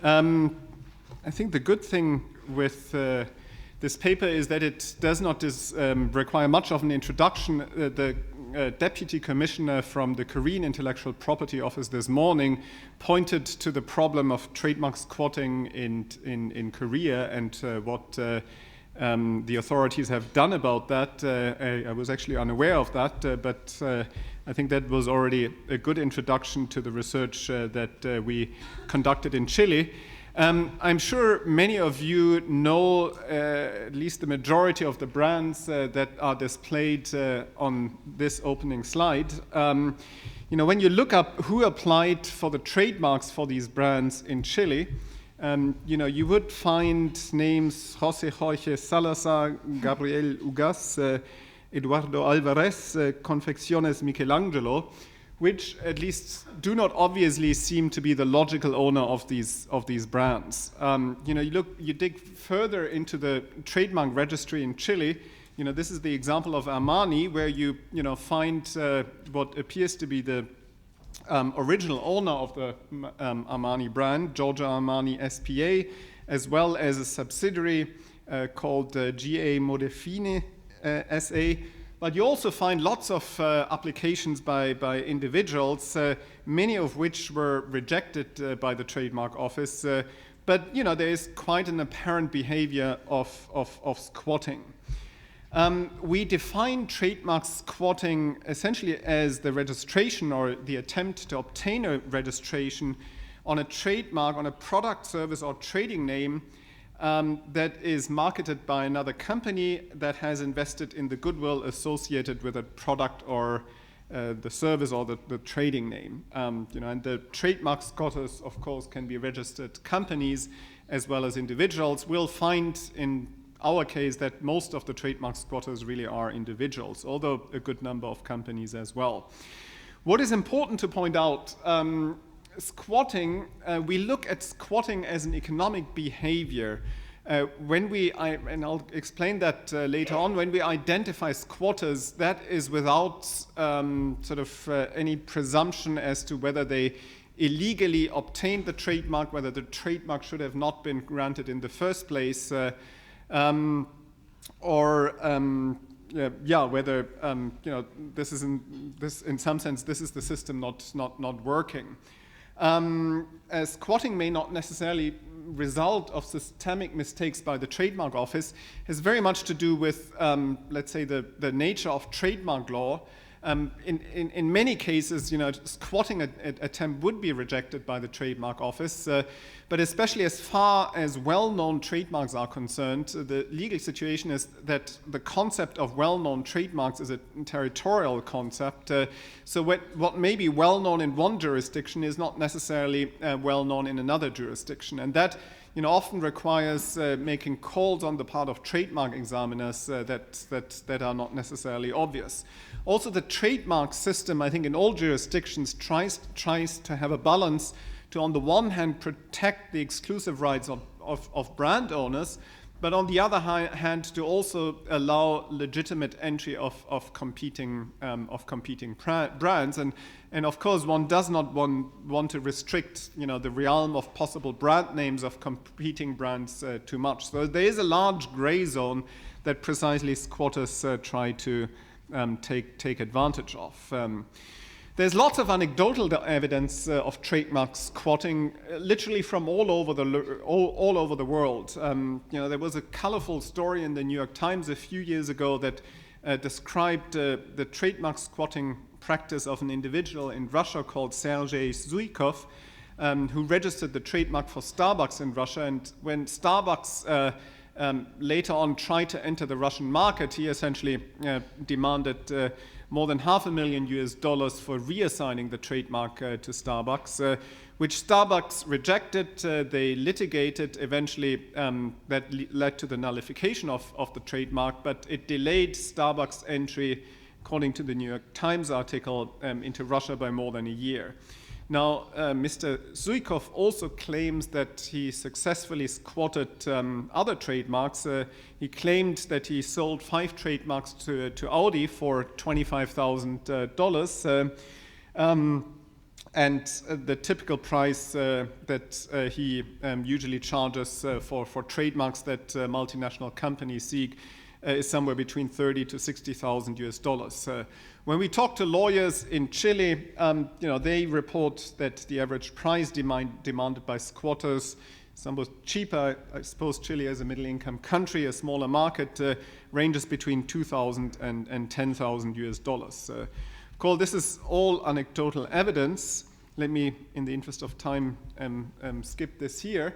[SPEAKER 5] I think the good thing with this paper is that it does not require much of an introduction. The Deputy Commissioner from the Korean Intellectual Property Office this morning pointed to the problem of trademark squatting in Korea and what the authorities have done about that. I was actually unaware of that, but I think that was already a good introduction to the research that we conducted in Chile. I'm sure many of you know at least the majority of the brands that are displayed on this opening slide. When you look up who applied for the trademarks for these brands in Chile, you would find names José Jorge Salazar, Gabriel Ugas, Eduardo Alvarez, Confecciones Michelangelo, which at least do not obviously seem to be the logical owner of these brands. You dig further into the trademark registry in Chile. This is the example of Armani, where you find what appears to be the original owner of the Armani brand, Giorgio Armani SPA, as well as a subsidiary called GA Modefine SA. But you also find lots of applications by individuals, many of which were rejected by the trademark office. But there is quite an apparent behavior of squatting. We define trademark squatting essentially as the registration or the attempt to obtain a registration on a trademark, on a product, service, or trading name that is marketed by another company that has invested in the goodwill associated with a product or the service or the trading name. And the trademark squatters, of course, can be registered companies as well as individuals. We'll find in our case that most of the trademark squatters really are individuals, although a good number of companies as well. What is important to point out, squatting, we look at squatting as an economic behavior. And I'll explain that later on, when we identify squatters, that is without any presumption as to whether they illegally obtained the trademark, whether the trademark should have not been granted in the first place, whether this is in some sense this is the system not working. Squatting may not necessarily result of systemic mistakes by the trademark office, has very much to do with, let's say, the nature of trademark law. In many cases, squatting attempt would be rejected by the trademark office, but especially as far as well-known trademarks are concerned, the legal situation is that the concept of well-known trademarks is a territorial concept. So what may be well-known in one jurisdiction is not necessarily well-known in another jurisdiction, and that often requires making calls on the part of trademark examiners that are not necessarily obvious. Also, the trademark system, I think, in all jurisdictions tries to have a balance to, on the one hand, protect the exclusive rights of brand owners, but on the other hand, to also allow legitimate entry of competing brands. And of course, one does not want to restrict, the realm of possible brand names of competing brands too much. So there is a large gray zone that precisely squatters try to take advantage of. There's lots of anecdotal evidence of trademark squatting, literally from all over the world. There was a colorful story in the New York Times a few years ago that described the trademark squatting practice of an individual in Russia called Sergei Zuikov, who registered the trademark for Starbucks in Russia. And when Starbucks later on tried to enter the Russian market, he essentially demanded more than $500,000 for reassigning the trademark to Starbucks, which Starbucks rejected. They litigated. Eventually, that led to the nullification of the trademark, but it delayed Starbucks' entry according to the New York Times article, into Russia by more than a year. Now, Mr. Zuikov also claims that he successfully squatted other trademarks. He claimed that he sold 5 trademarks to Audi for $25,000. And the typical price that he usually charges for trademarks that multinational companies seek is somewhere between $30,000 to $60,000. When we talk to lawyers in Chile, they report that the average price demanded by squatters, somewhat cheaper. I suppose Chile as a middle-income country, a smaller market, ranges between $2,000 and $10,000. Of course, this is all anecdotal evidence. Let me, in the interest of time, skip this here.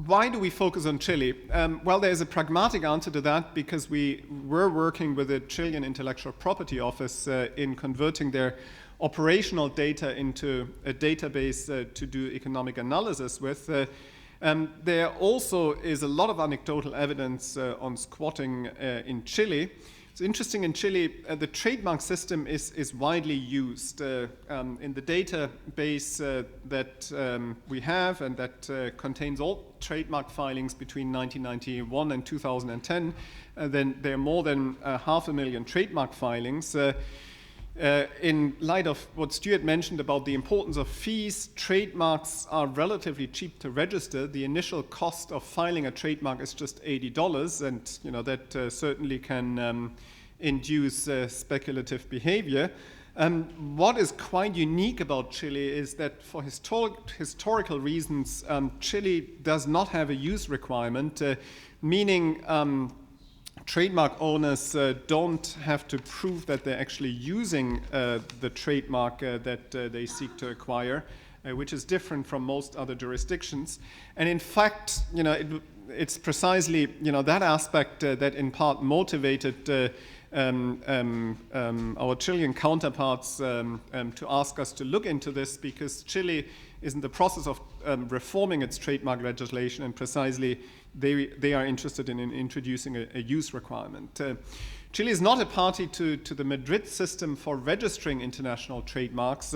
[SPEAKER 5] Why do we focus on Chile? Well, there's a pragmatic answer to that because we were working with the Chilean Intellectual Property Office in converting their operational data into a database to do economic analysis with. There also is a lot of anecdotal evidence on squatting in Chile. It's interesting, in Chile, the trademark system is widely used. In the database that we have and that contains all trademark filings between 1991 and 2010, then there are more than 500,000 trademark filings. In light of what Stuart mentioned about the importance of fees, trademarks are relatively cheap to register. The initial cost of filing a trademark is just $80, and that certainly can induce speculative behavior. What is quite unique about Chile is that for historical reasons, Chile does not have a use requirement, meaning trademark owners don't have to prove that they're actually using the trademark that they seek to acquire, which is different from most other jurisdictions. And in fact, it's precisely that aspect that in part motivated our Chilean counterparts to ask us to look into this, because Chile is in the process of reforming its trademark legislation, and precisely they are interested in introducing a use requirement. Chile is not a party to the Madrid system for registering international trademarks,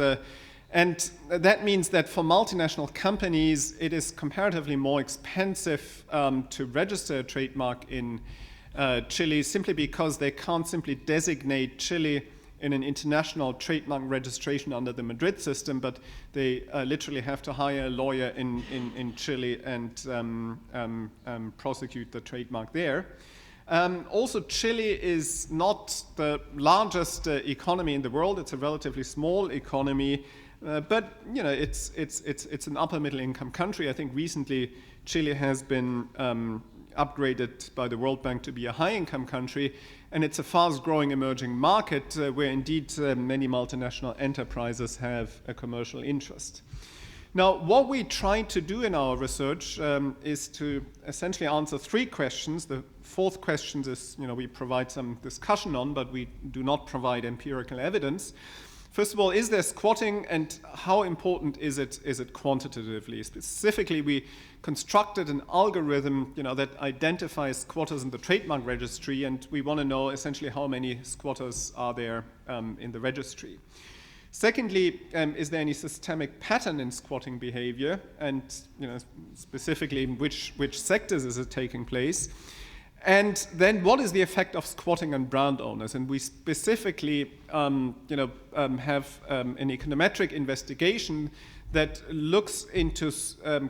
[SPEAKER 5] and that means that for multinational companies it is comparatively more expensive to register a trademark in Chile, simply because they can't simply designate Chile in an international trademark registration under the Madrid system, but they literally have to hire a lawyer in Chile and prosecute the trademark there. Also, Chile is not the largest economy in the world. It's a relatively small economy, but it's an upper middle income country. I think recently Chile has been upgraded by the World Bank to be a high-income country, and it's a fast-growing emerging market where indeed many multinational enterprises have a commercial interest. Now, what we try to do in our research is to essentially answer 3 questions. The 4th question is, we provide some discussion on, but we do not provide empirical evidence. First of all, is there squatting, and how important is it quantitatively? Specifically, we constructed an algorithm that identifies squatters in the trademark registry, and we want to know essentially how many squatters are there in the registry. Secondly, is there any systemic pattern in squatting behavior, and specifically in which sectors is it taking place? And then what is the effect of squatting on brand owners? And we specifically have an econometric investigation that looks into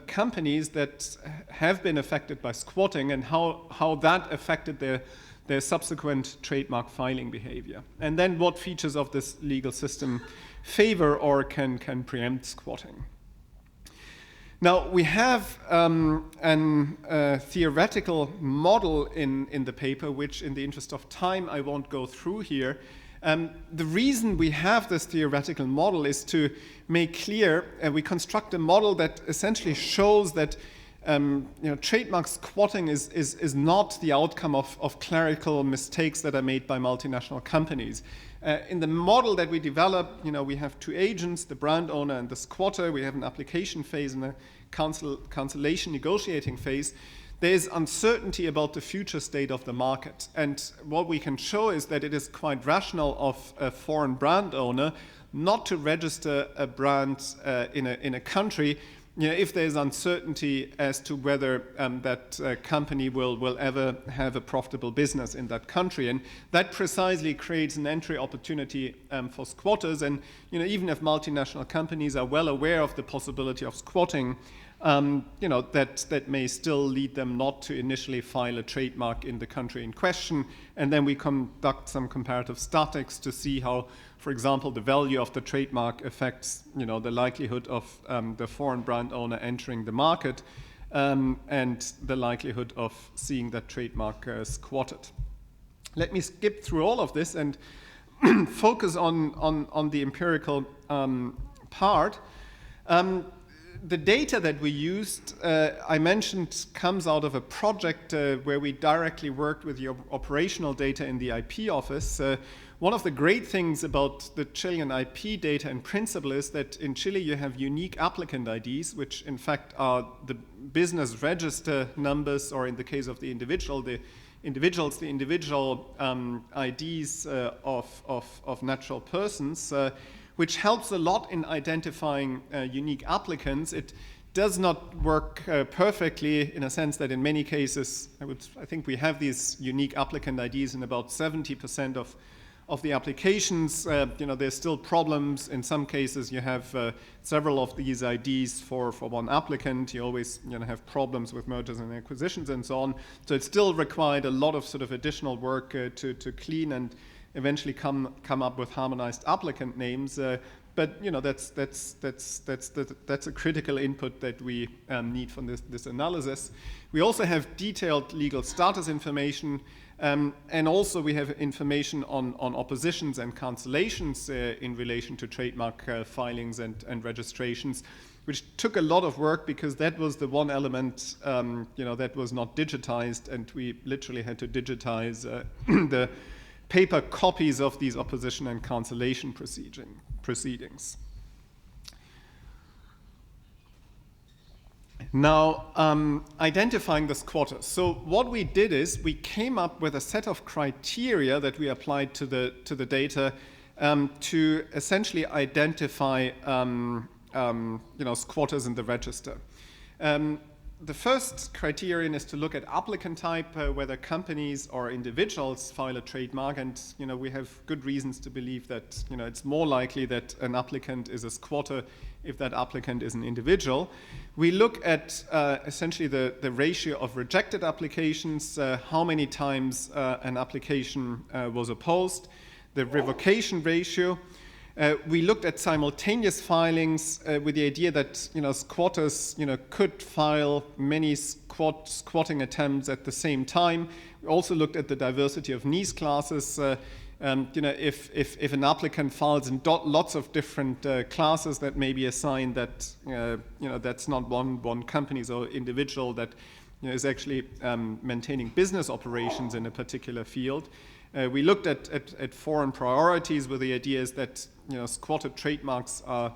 [SPEAKER 5] companies that have been affected by squatting and how that affected their subsequent trademark filing behavior. And then what features of this legal system favor or can preempt squatting. Now, we have a theoretical model in the paper, which in the interest of time I won't go through here. The reason we have this theoretical model is to make clear, we construct a model that essentially shows that trademark squatting is not the outcome of clerical mistakes that are made by multinational companies. In the model that we develop, we have 2 agents, the brand owner and the squatter. We have an application phase and a cancellation negotiating phase. there is uncertainty about the future state of the market. And what we can show is that it is quite rational of a foreign brand owner not to register a brand in a country, if there is uncertainty as to whether that company will ever have a profitable business in that country. And that precisely creates an entry opportunity for squatters. And even if multinational companies are well aware of the possibility of squatting, that may still lead them not to initially file a trademark in the country in question. And then we conduct some comparative statistics to see how, for example, the value of the trademark affects, the likelihood of the foreign brand owner entering the market and the likelihood of seeing that trademark squatted. Let me skip through all of this and focus on the empirical part. The data that we used, I mentioned, comes out of a project where we directly worked with the operational data in the IP office. One of the great things about the Chilean IP data in principle is that in Chile you have unique applicant IDs, which in fact are the business register numbers, or in the case of the individual, the individual IDs of natural persons, which helps a lot in identifying unique applicants. It does not work perfectly in a sense that in many cases, I think we have these unique applicant IDs in about 70% of the applications. There's still problems. In some cases, you have several of these IDs for one applicant. You always have problems with mergers and acquisitions and so on. So it still required a lot of sort of additional work to clean and eventually come up with harmonized applicant names. But that's a critical input that we need from this analysis. We also have detailed legal status information, and also we have information on oppositions and cancellations in relation to trademark filings and registrations, which took a lot of work because that was the one element that was not digitized, and we literally had to digitize the paper copies of these opposition and cancellation proceedings. Now, identifying the squatters. So what we did is we came up with a set of criteria that we applied to the data to essentially identify squatters in the register. The first criterion is to look at applicant type, whether companies or individuals file a trademark, and we have good reasons to believe that it's more likely that an applicant is a squatter if that applicant is an individual. We look at essentially the ratio of rejected applications, how many times an application was opposed, the revocation ratio. We looked at simultaneous filings with the idea that squatters could file many squatting attempts at the same time. We also looked at the diversity of niche classes. If an applicant files in lots of different classes, that may be a sign that that's not one company or individual that is actually maintaining business operations in a particular field. We looked at foreign priorities with the idea is that squatted trademarks are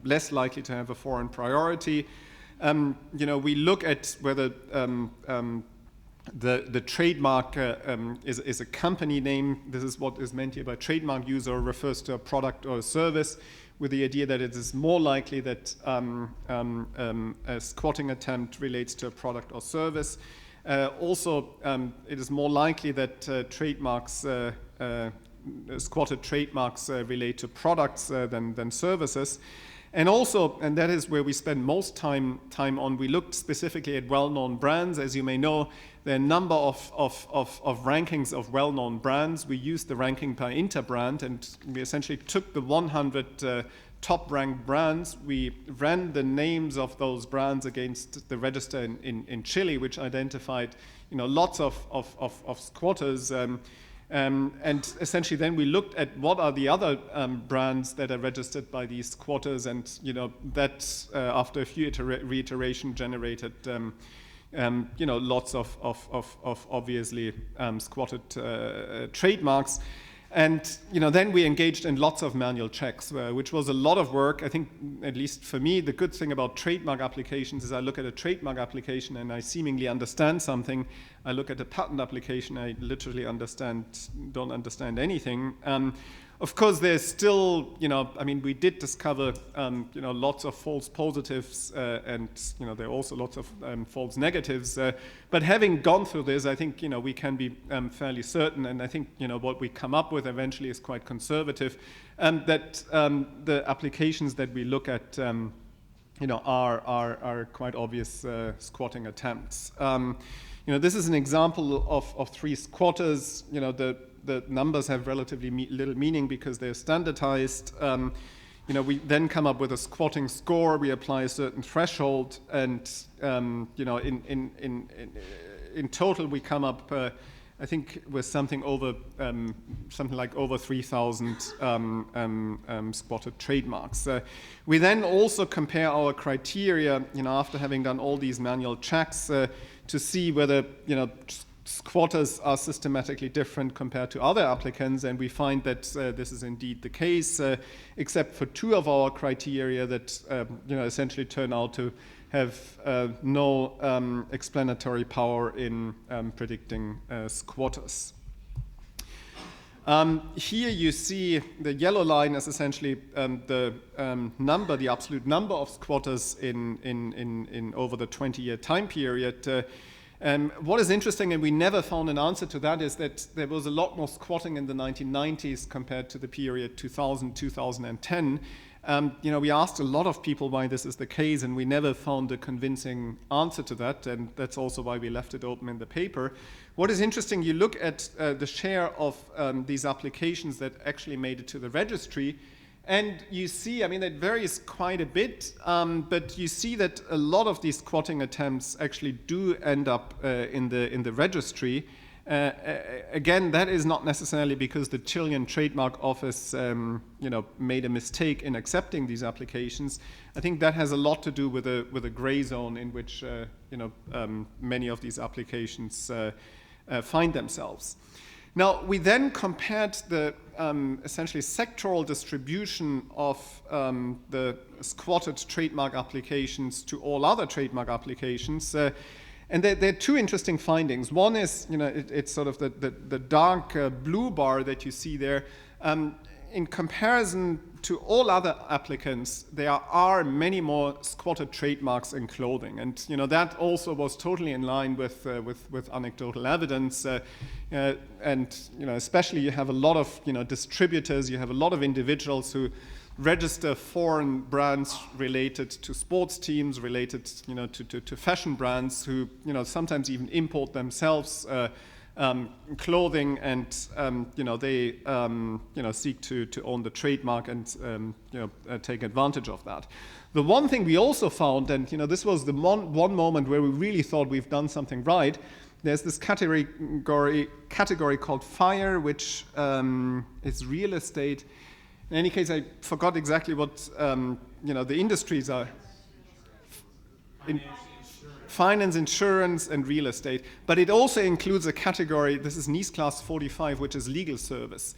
[SPEAKER 5] less likely to have a foreign priority. We look at whether the trademark is a company name. This is what is meant here by trademark use, or refers to a product or a service, with the idea that it is more likely that a squatting attempt relates to a product or service. Also, it is more likely that squatted trademarks relate to products than services. And also, and that is where we spend most time on, we looked specifically at well-known brands. As you may know, there are a number of rankings of well-known brands. We used the ranking per interbrand, and we essentially took the 100 top-ranked brands. We ran the names of those brands against the register in Chile, which identified lots of squatters. And essentially then we looked at what are the other brands that are registered by these squatters, and that after a few reiteration generated lots of obviously squatted trademarks. And then we engaged in lots of manual checks, which was a lot of work. I think, at least for me, the good thing about trademark applications is I look at a trademark application and I seemingly understand something. I look at a patent application, I literally don't understand anything. Of course, there's still, we did discover, lots of false positives, and, there are also lots of false negatives. But having gone through this, I think, we can be fairly certain, and I think, what we come up with eventually is quite conservative, that the applications that we look at, are quite obvious squatting attempts. This is an example of 3 squatters. The numbers have relatively little meaning because they're standardized. We then come up with a squatting score. We apply a certain threshold, and in total we come up, I think, with something like over 3,000 spotted trademarks. We then also compare our criteria, after having done all these manual checks, to see whether squatters are systematically different compared to other applicants, and we find that this is indeed the case, except for 2 of our criteria that essentially turn out to have no explanatory power in predicting squatters. Here you see the yellow line is essentially the absolute number of squatters in over the 20-year time period. What is interesting, and we never found an answer to that, is that there was a lot more squatting in the 1990s compared to the period 2000-2010. We asked a lot of people why this is the case, and we never found a convincing answer to that, and that's also why we left it open in the paper. What is interesting, you look at the share of these applications that actually made it to the registry, and you see, that varies quite a bit, but you see that a lot of these squatting attempts actually do end up in the registry. Again, that is not necessarily because the Chilean Trademark Office, made a mistake in accepting these applications. I think that has a lot to do with a gray zone in which, many of these applications find themselves. Now, we then compared the essentially sectoral distribution of the squatted trademark applications to all other trademark applications. And there are 2 interesting findings. One is, it's sort of the dark blue bar that you see there. In comparison to all other applicants, there are many more squatted trademarks in clothing, and that also was totally in line with anecdotal evidence. And especially you have a lot of distributors, you have a lot of individuals who register foreign brands related to sports teams, related to fashion brands, who sometimes even import themselves clothing, and they seek to own the trademark and take advantage of that. The one thing we also found, and this was the one moment where we really thought we've done something right. There's this category called FIRE, which is real estate. In any case, I forgot exactly what the industries are. Finance, insurance, and real estate. But it also includes a category, this is NIS class 45, which is legal service.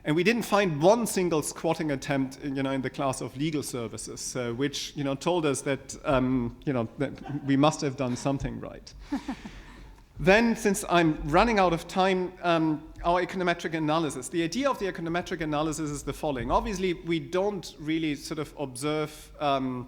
[SPEAKER 5] And we didn't find one single squatting attempt in the class of legal services, which told us that, that we must have done something right. Then, since I'm running out of time, our econometric analysis. The idea of the econometric analysis is the following. Obviously, we don't really sort of observe how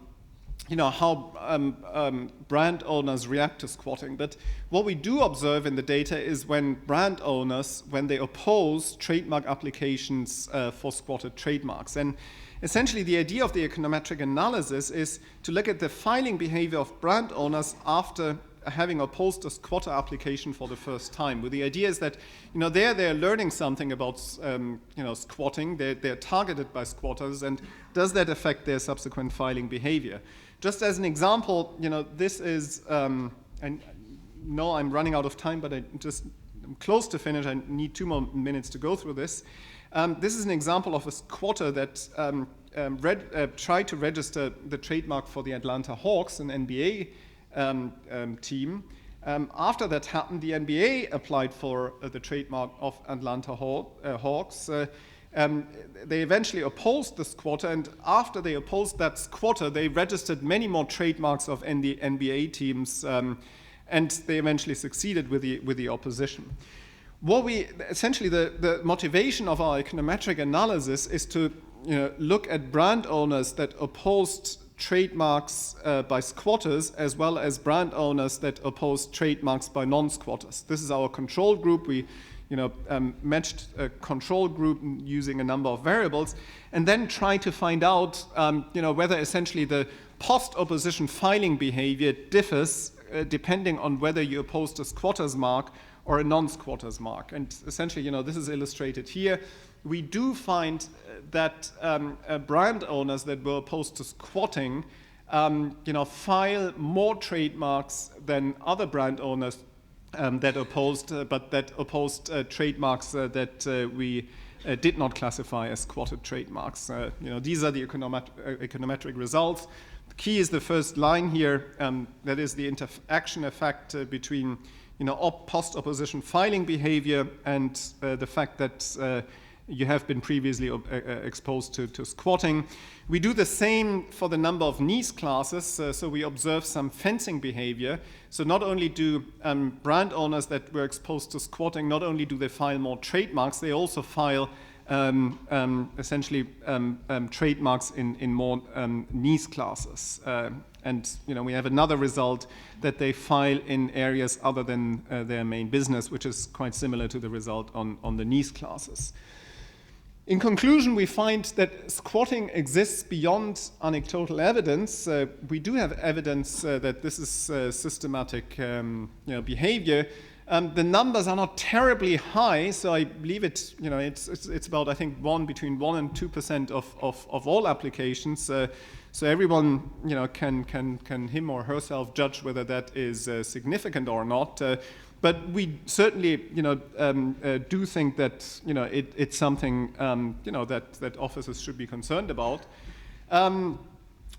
[SPEAKER 5] brand owners react to squatting. But what we do observe in the data is when brand owners, when they oppose trademark applications for squatted trademarks. And essentially, the idea of the econometric analysis is to look at the filing behavior of brand owners after having opposed a squatter application for the first time. With the idea is that they're learning something about squatting. They're targeted by squatters, and does that affect their subsequent filing behavior? Just as an example, this is, and no, I'm running out of time, but I'm close to finish. I need 2 more minutes to go through this. This is an example of a squatter that tried to register the trademark for the Atlanta Hawks, an NBA team. After that happened, the NBA applied for the trademark of Atlanta Hawks. They eventually opposed the squatter, and after they opposed that squatter, they registered many more trademarks of NBA teams, and they eventually succeeded with the opposition. Essentially, the motivation of our econometric analysis is to look at brand owners that opposed trademarks by squatters, as well as brand owners that opposed trademarks by non-squatters. This is our control group. We matched a control group using a number of variables, and then try to find out whether essentially the post-opposition filing behavior differs depending on whether you opposed a squatter's mark or a non-squatter's mark. And essentially, this is illustrated here. We do find that brand owners that were opposed to squatting, file more trademarks than other brand owners that opposed trademarks that we did not classify as squatted trademarks. These are the econometric results. The key is the first line here, that is the interaction effect between post-opposition filing behavior and the fact that you have been previously exposed to squatting. We do the same for the number of niece classes, so we observe some fencing behavior. So not only do brand owners that were exposed to squatting, not only do they file more trademarks, they also file essentially trademarks in more niece classes. And we have another result that they file in areas other than their main business, which is quite similar to the result on the niece classes. In conclusion, we find that squatting exists beyond anecdotal evidence. We do have evidence that this is systematic behavior. The numbers are not terribly high, so I believe it's about, I think, between 1% and 2% of all applications. So everyone can him or herself judge whether that is significant or not. But we certainly, do think that it's something that officers should be concerned about.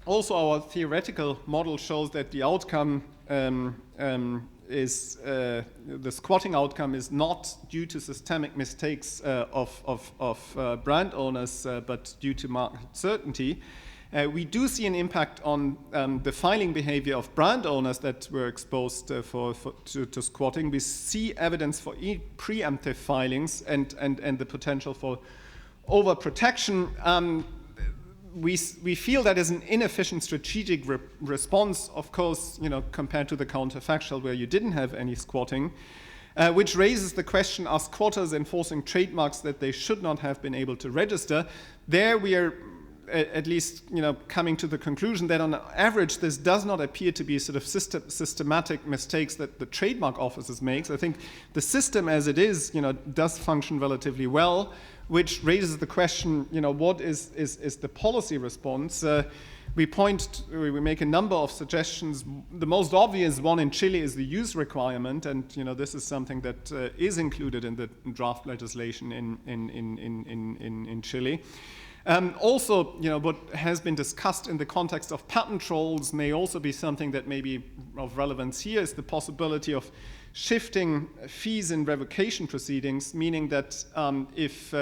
[SPEAKER 5] Also, our theoretical model shows that the outcome is the squatting outcome is not due to systemic mistakes of brand owners, but due to market certainty. We do see an impact on the filing behavior of brand owners that were exposed to squatting. We see evidence for preemptive filings and the potential for overprotection. We feel that is an inefficient strategic response, of course, compared to the counterfactual where you didn't have any squatting, which raises the question, are squatters enforcing trademarks that they should not have been able to register? There we are at least coming to the conclusion that on average this does not appear to be sort of systematic mistakes that the trademark offices makes. I think the system as it is does function relatively well, which raises the question, what is the policy response? We make a number of suggestions. The most obvious one in Chile is the use requirement, and this is something that is included in the draft legislation in Chile. Also, what has been discussed in the context of patent trolls may also be something that may be of relevance here, is the possibility of shifting fees in revocation proceedings, meaning that if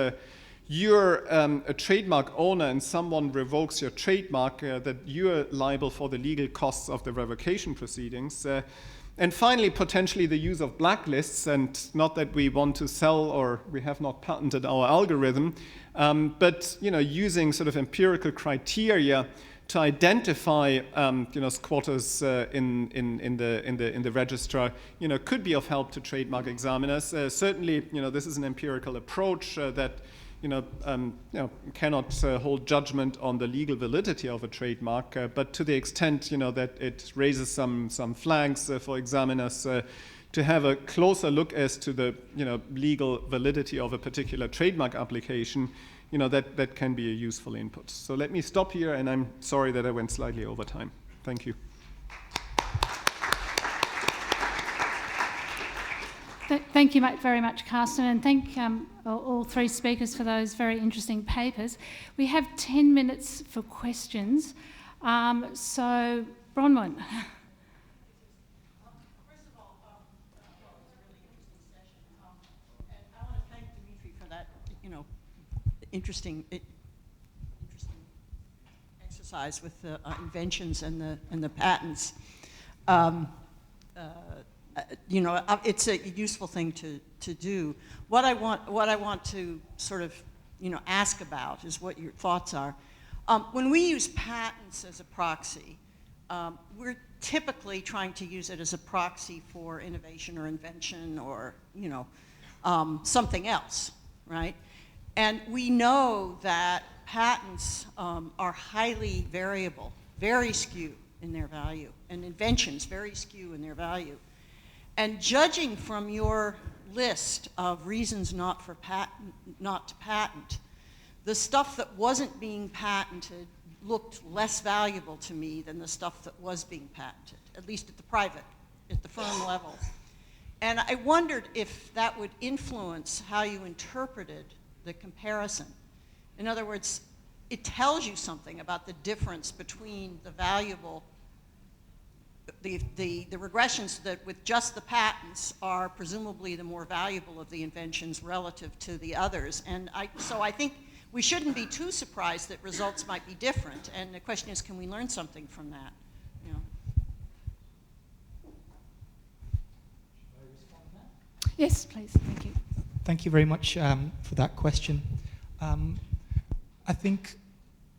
[SPEAKER 5] you're a trademark owner and someone revokes your trademark, that you're liable for the legal costs of the revocation proceedings. And finally, potentially the use of blacklists, and not that we want to sell or we have not patented our algorithm, but using sort of empirical criteria to identify squatters in the registrar could be of help to trademark examiners. Certainly, this is an empirical approach that cannot hold judgment on the legal validity of a trademark, but to the extent that it raises some flags for examiners to have a closer look as to the legal validity of a particular trademark application, that can be a useful input. So let me stop here, and I'm sorry that I went slightly over time. Thank you.
[SPEAKER 2] Thank you very much, Carsten, and thank all three speakers for those very interesting papers. We have 10 minutes for questions. So, Bronwyn.
[SPEAKER 6] First of all, interesting exercise with the inventions and the patents. You know, it's a useful thing to do. What I want to sort of, you know, ask about is what your thoughts are. When we use patents as a proxy, we're typically trying to use it as a proxy for innovation or invention or, you know, something else, right? And we know that patents are highly variable, very skew in their value, and inventions very skew in their value. And judging from your list of reasons not to patent, the stuff that wasn't being patented looked less valuable to me than the stuff that was being patented, at least at the firm level. And I wondered if that would influence how you interpreted the comparison. In other words, it tells you something about the difference between the valuable, the regressions that with just the patents are presumably the more valuable of the inventions relative to the others. And so I think we shouldn't be too surprised that results might be different. And the question is, can we learn something from that? You know?
[SPEAKER 2] Yes, please. Thank you.
[SPEAKER 4] Thank you very much for that question. I think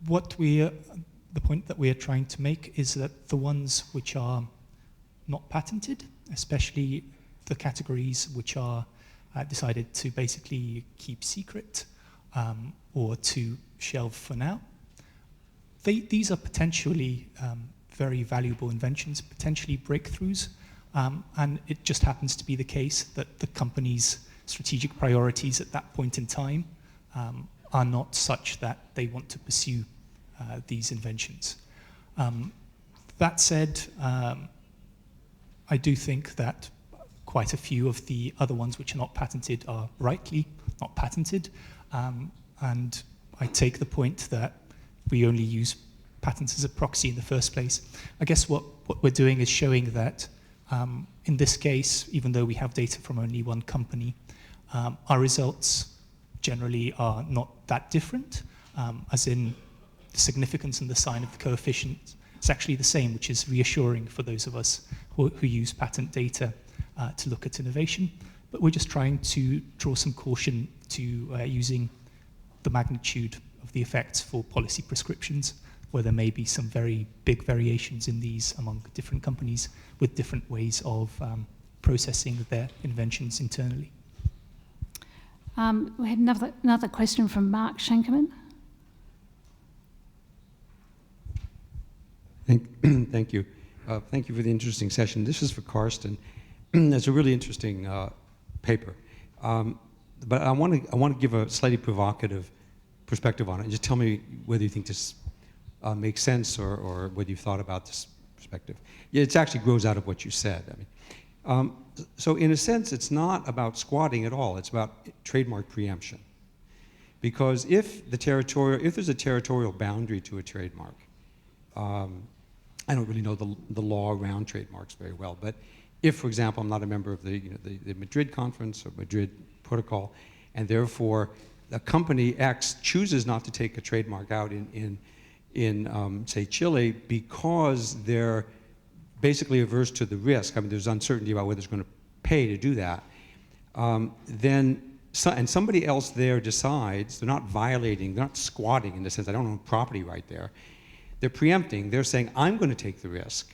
[SPEAKER 4] the point that we are trying to make is that the ones which are not patented, especially the categories which are decided to basically keep secret or to shelve for now, these are potentially very valuable inventions, potentially breakthroughs, and it just happens to be the case that the company's strategic priorities at that point in time are not such that they want to pursue these inventions. That said, I do think that quite a few of the other ones which are not patented are rightly not patented, and I take the point that we only use patents as a proxy in the first place. I guess what we're doing is showing that in this case, even though we have data from only one company, our results generally are not that different, as in the significance and the sign of the coefficient is actually the same, which is reassuring for those of us who use patent data to look at innovation. But we're just trying to draw some caution to using the magnitude of the effects for policy prescriptions, where there may be some very big variations in these among different companies with different ways of processing their inventions internally.
[SPEAKER 2] We had another question from Mark Schenkerman.
[SPEAKER 7] Thank you. Thank you for the interesting session. This is for Karsten. It's a really interesting paper. But I want to give a slightly provocative perspective on it. And just tell me whether you think this makes sense or whether you've thought about this perspective. Yeah, it actually grows out of what you said. I mean, so in a sense, it's not about squatting at all. It's about trademark preemption. Because if there's a territorial boundary to a trademark, I don't really know the law around trademarks very well, but if, for example, I'm not a member of the Madrid Conference or Madrid Protocol, and therefore a company X chooses not to take a trademark out in say, Chile because they're basically averse to the risk. I mean, there's uncertainty about whether it's going to pay to do that. And somebody else there decides they're not violating, they're not squatting in the sense I don't own property right there. They're preempting. They're saying, I'm going to take the risk.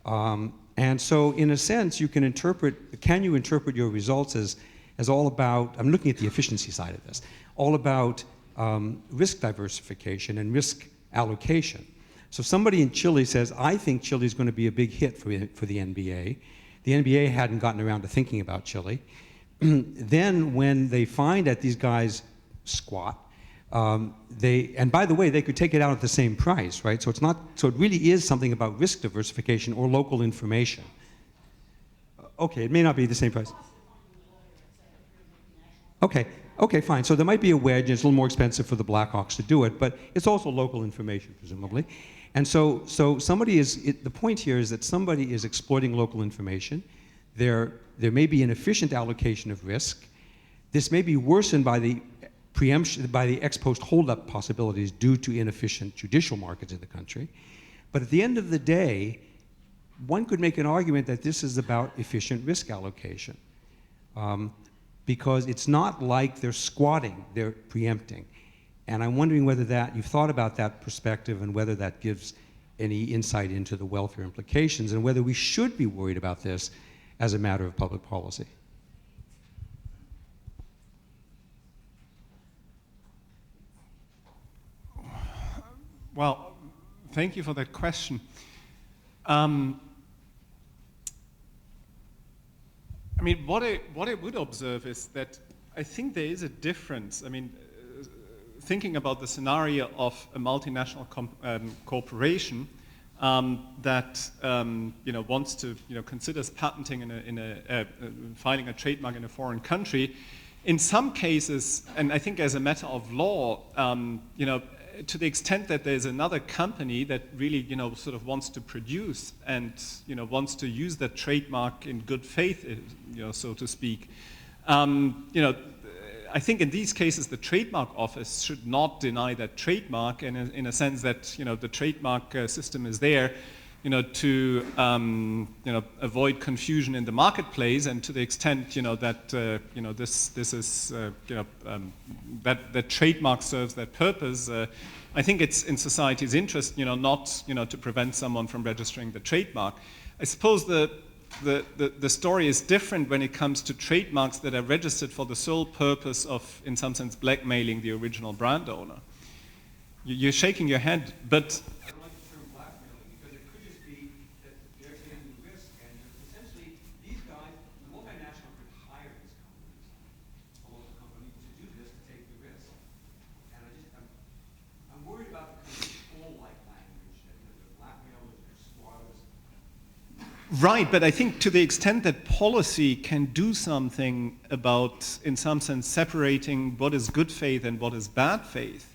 [SPEAKER 7] And so, in a sense, you can you interpret your results as all about, I'm looking at the efficiency side of this, all about risk diversification and risk allocation. So somebody in Chile says, I think Chile is going to be a big hit for the NBA. The NBA hadn't gotten around to thinking about Chile. Then when they find that these guys squat, and by the way, they could take it out at the same price, right? So it really is something about risk diversification or local information. Okay, it may not be the same price. Okay, fine. So there might be a wedge, and it's a little more expensive for the Blackhawks to do it, but it's also local information, presumably. And so the point here is that somebody is exploiting local information. There may be an efficient allocation of risk. This may be worsened by the preemption, by the ex post holdup possibilities due to inefficient judicial markets in the country. But at the end of the day, one could make an argument that this is about efficient risk allocation, because it's not like they're squatting, they're preempting. And I'm wondering whether you've thought about that perspective and whether that gives any insight into the welfare implications and whether we should be worried about this as a matter of public policy.
[SPEAKER 5] Well, thank you for that question. I mean, what I would observe is that I think there is a difference. I mean, thinking about the scenario of a multinational corporation that wants to considers patenting filing a trademark in a foreign country, in some cases, and I think as a matter of law, to the extent that there's another company that really, sort of wants to produce and, wants to use that trademark in good faith, so to speak, I think in these cases the trademark office should not deny that trademark in a sense that, the trademark system is there, to avoid confusion in the marketplace, and to the extent that this is that trademark serves that purpose. I think it's in society's interest, not to prevent someone from registering the trademark. I suppose the story is different when it comes to trademarks that are registered for the sole purpose of, in some sense, blackmailing the original brand owner. You're shaking your head, but. Right, but I think to the extent that policy can do something about, in some sense, separating what is good faith and what is bad faith,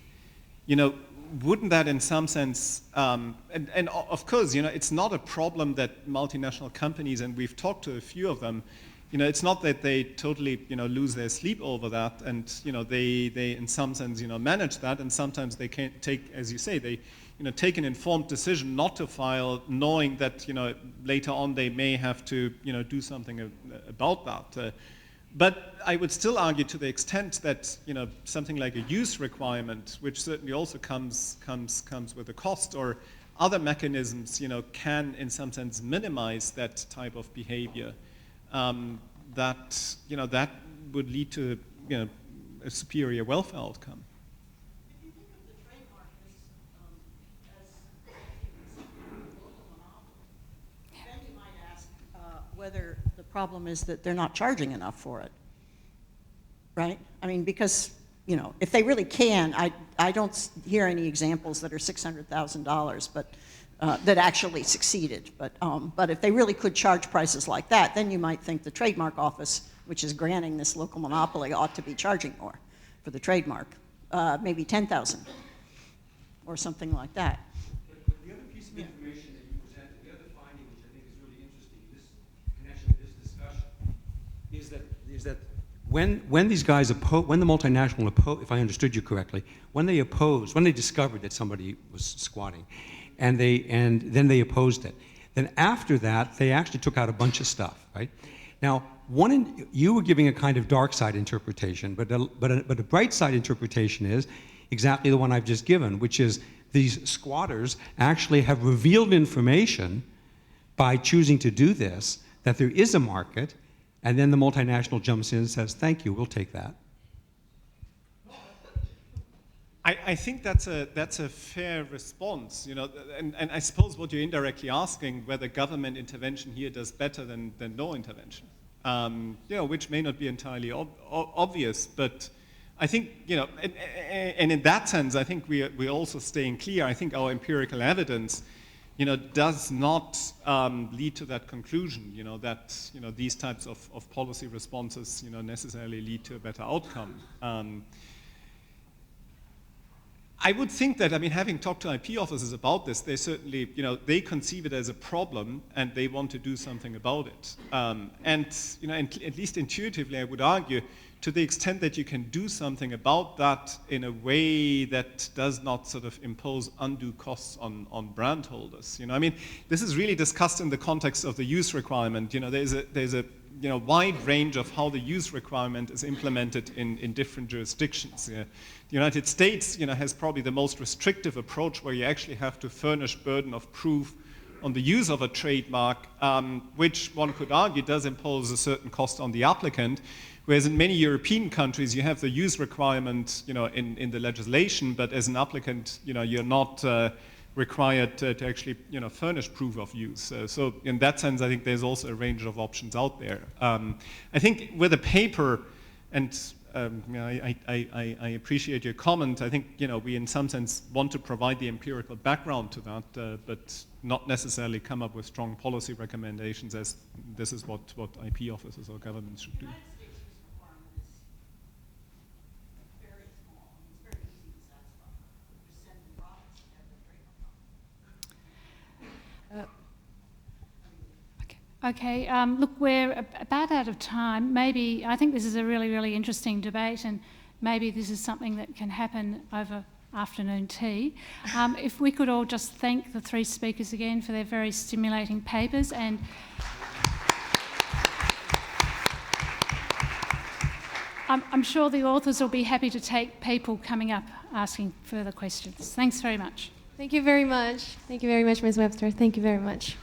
[SPEAKER 5] wouldn't that in some sense, and of course, it's not a problem that multinational companies, and we've talked to a few of them, it's not that they totally, lose their sleep over that, and, they in some sense, manage that, and sometimes they can't take, as you say, they take an informed decision not to file, knowing that later on they may have to do something about that. But I would still argue, to the extent that something like a use requirement, which certainly also comes with a cost, or other mechanisms can in some sense minimize that type of behavior, that that would lead to a superior welfare outcome.
[SPEAKER 6] Whether the problem is that they're not charging enough for it, right? I mean, because, if they really can, I don't hear any examples that are $600,000, but that actually succeeded. But if they really could charge prices like that, then you might think the trademark office, which is granting this local monopoly, ought to be charging more for the trademark, maybe $10,000 or something like that.
[SPEAKER 7] The other piece of information that you presented, the other finding, which I think is really interesting in this connection with this discussion, is that when these guys when the multinational if I understood you correctly, when they discovered that somebody was squatting, and then they opposed it, then after that they actually took out a bunch of stuff, right? Now, you were giving a kind of dark side interpretation, but a bright side interpretation is exactly the one I've just given, which is these squatters actually have revealed information by choosing to do this, that there is a market, and then the multinational jumps in and says, thank you, we'll take that.
[SPEAKER 5] I think that's a fair response, and I suppose what you're indirectly asking, whether government intervention here does better than no intervention, which may not be entirely obvious, but I think, and in that sense, I think we're also staying clear. I think our empirical evidence, does not lead to that conclusion, that, these types of policy responses, necessarily lead to a better outcome. I would think that, having talked to IP officers about this, they certainly, they conceive it as a problem and they want to do something about it. And at least intuitively, I would argue, to the extent that you can do something about that in a way that does not sort of impose undue costs on brand holders. I mean, this is really discussed in the context of the use requirement. There's a wide range of how the use requirement is implemented in different jurisdictions. The United States, has probably the most restrictive approach, where you actually have to furnish burden of proof on the use of a trademark, which one could argue does impose a certain cost on the applicant. Whereas in many European countries, you have the use requirement, in the legislation, but as an applicant, you're not required to actually, furnish proof of use. So in that sense, I think there's also a range of options out there. I think with a paper, and I appreciate your comment. I think we in some sense want to provide the empirical background to that, but not necessarily come up with strong policy recommendations, as this is what IP offices or governments should do.
[SPEAKER 2] Okay, look, we're about out of time. Maybe, I think this is a really, really interesting debate, and maybe this is something that can happen over afternoon tea. If we could all just thank the three speakers again for their very stimulating papers, and I'm sure the authors will be happy to take people coming up asking further questions. Thanks very much.
[SPEAKER 1] Thank you very much. Thank you very much, Ms. Webster. Thank you very much.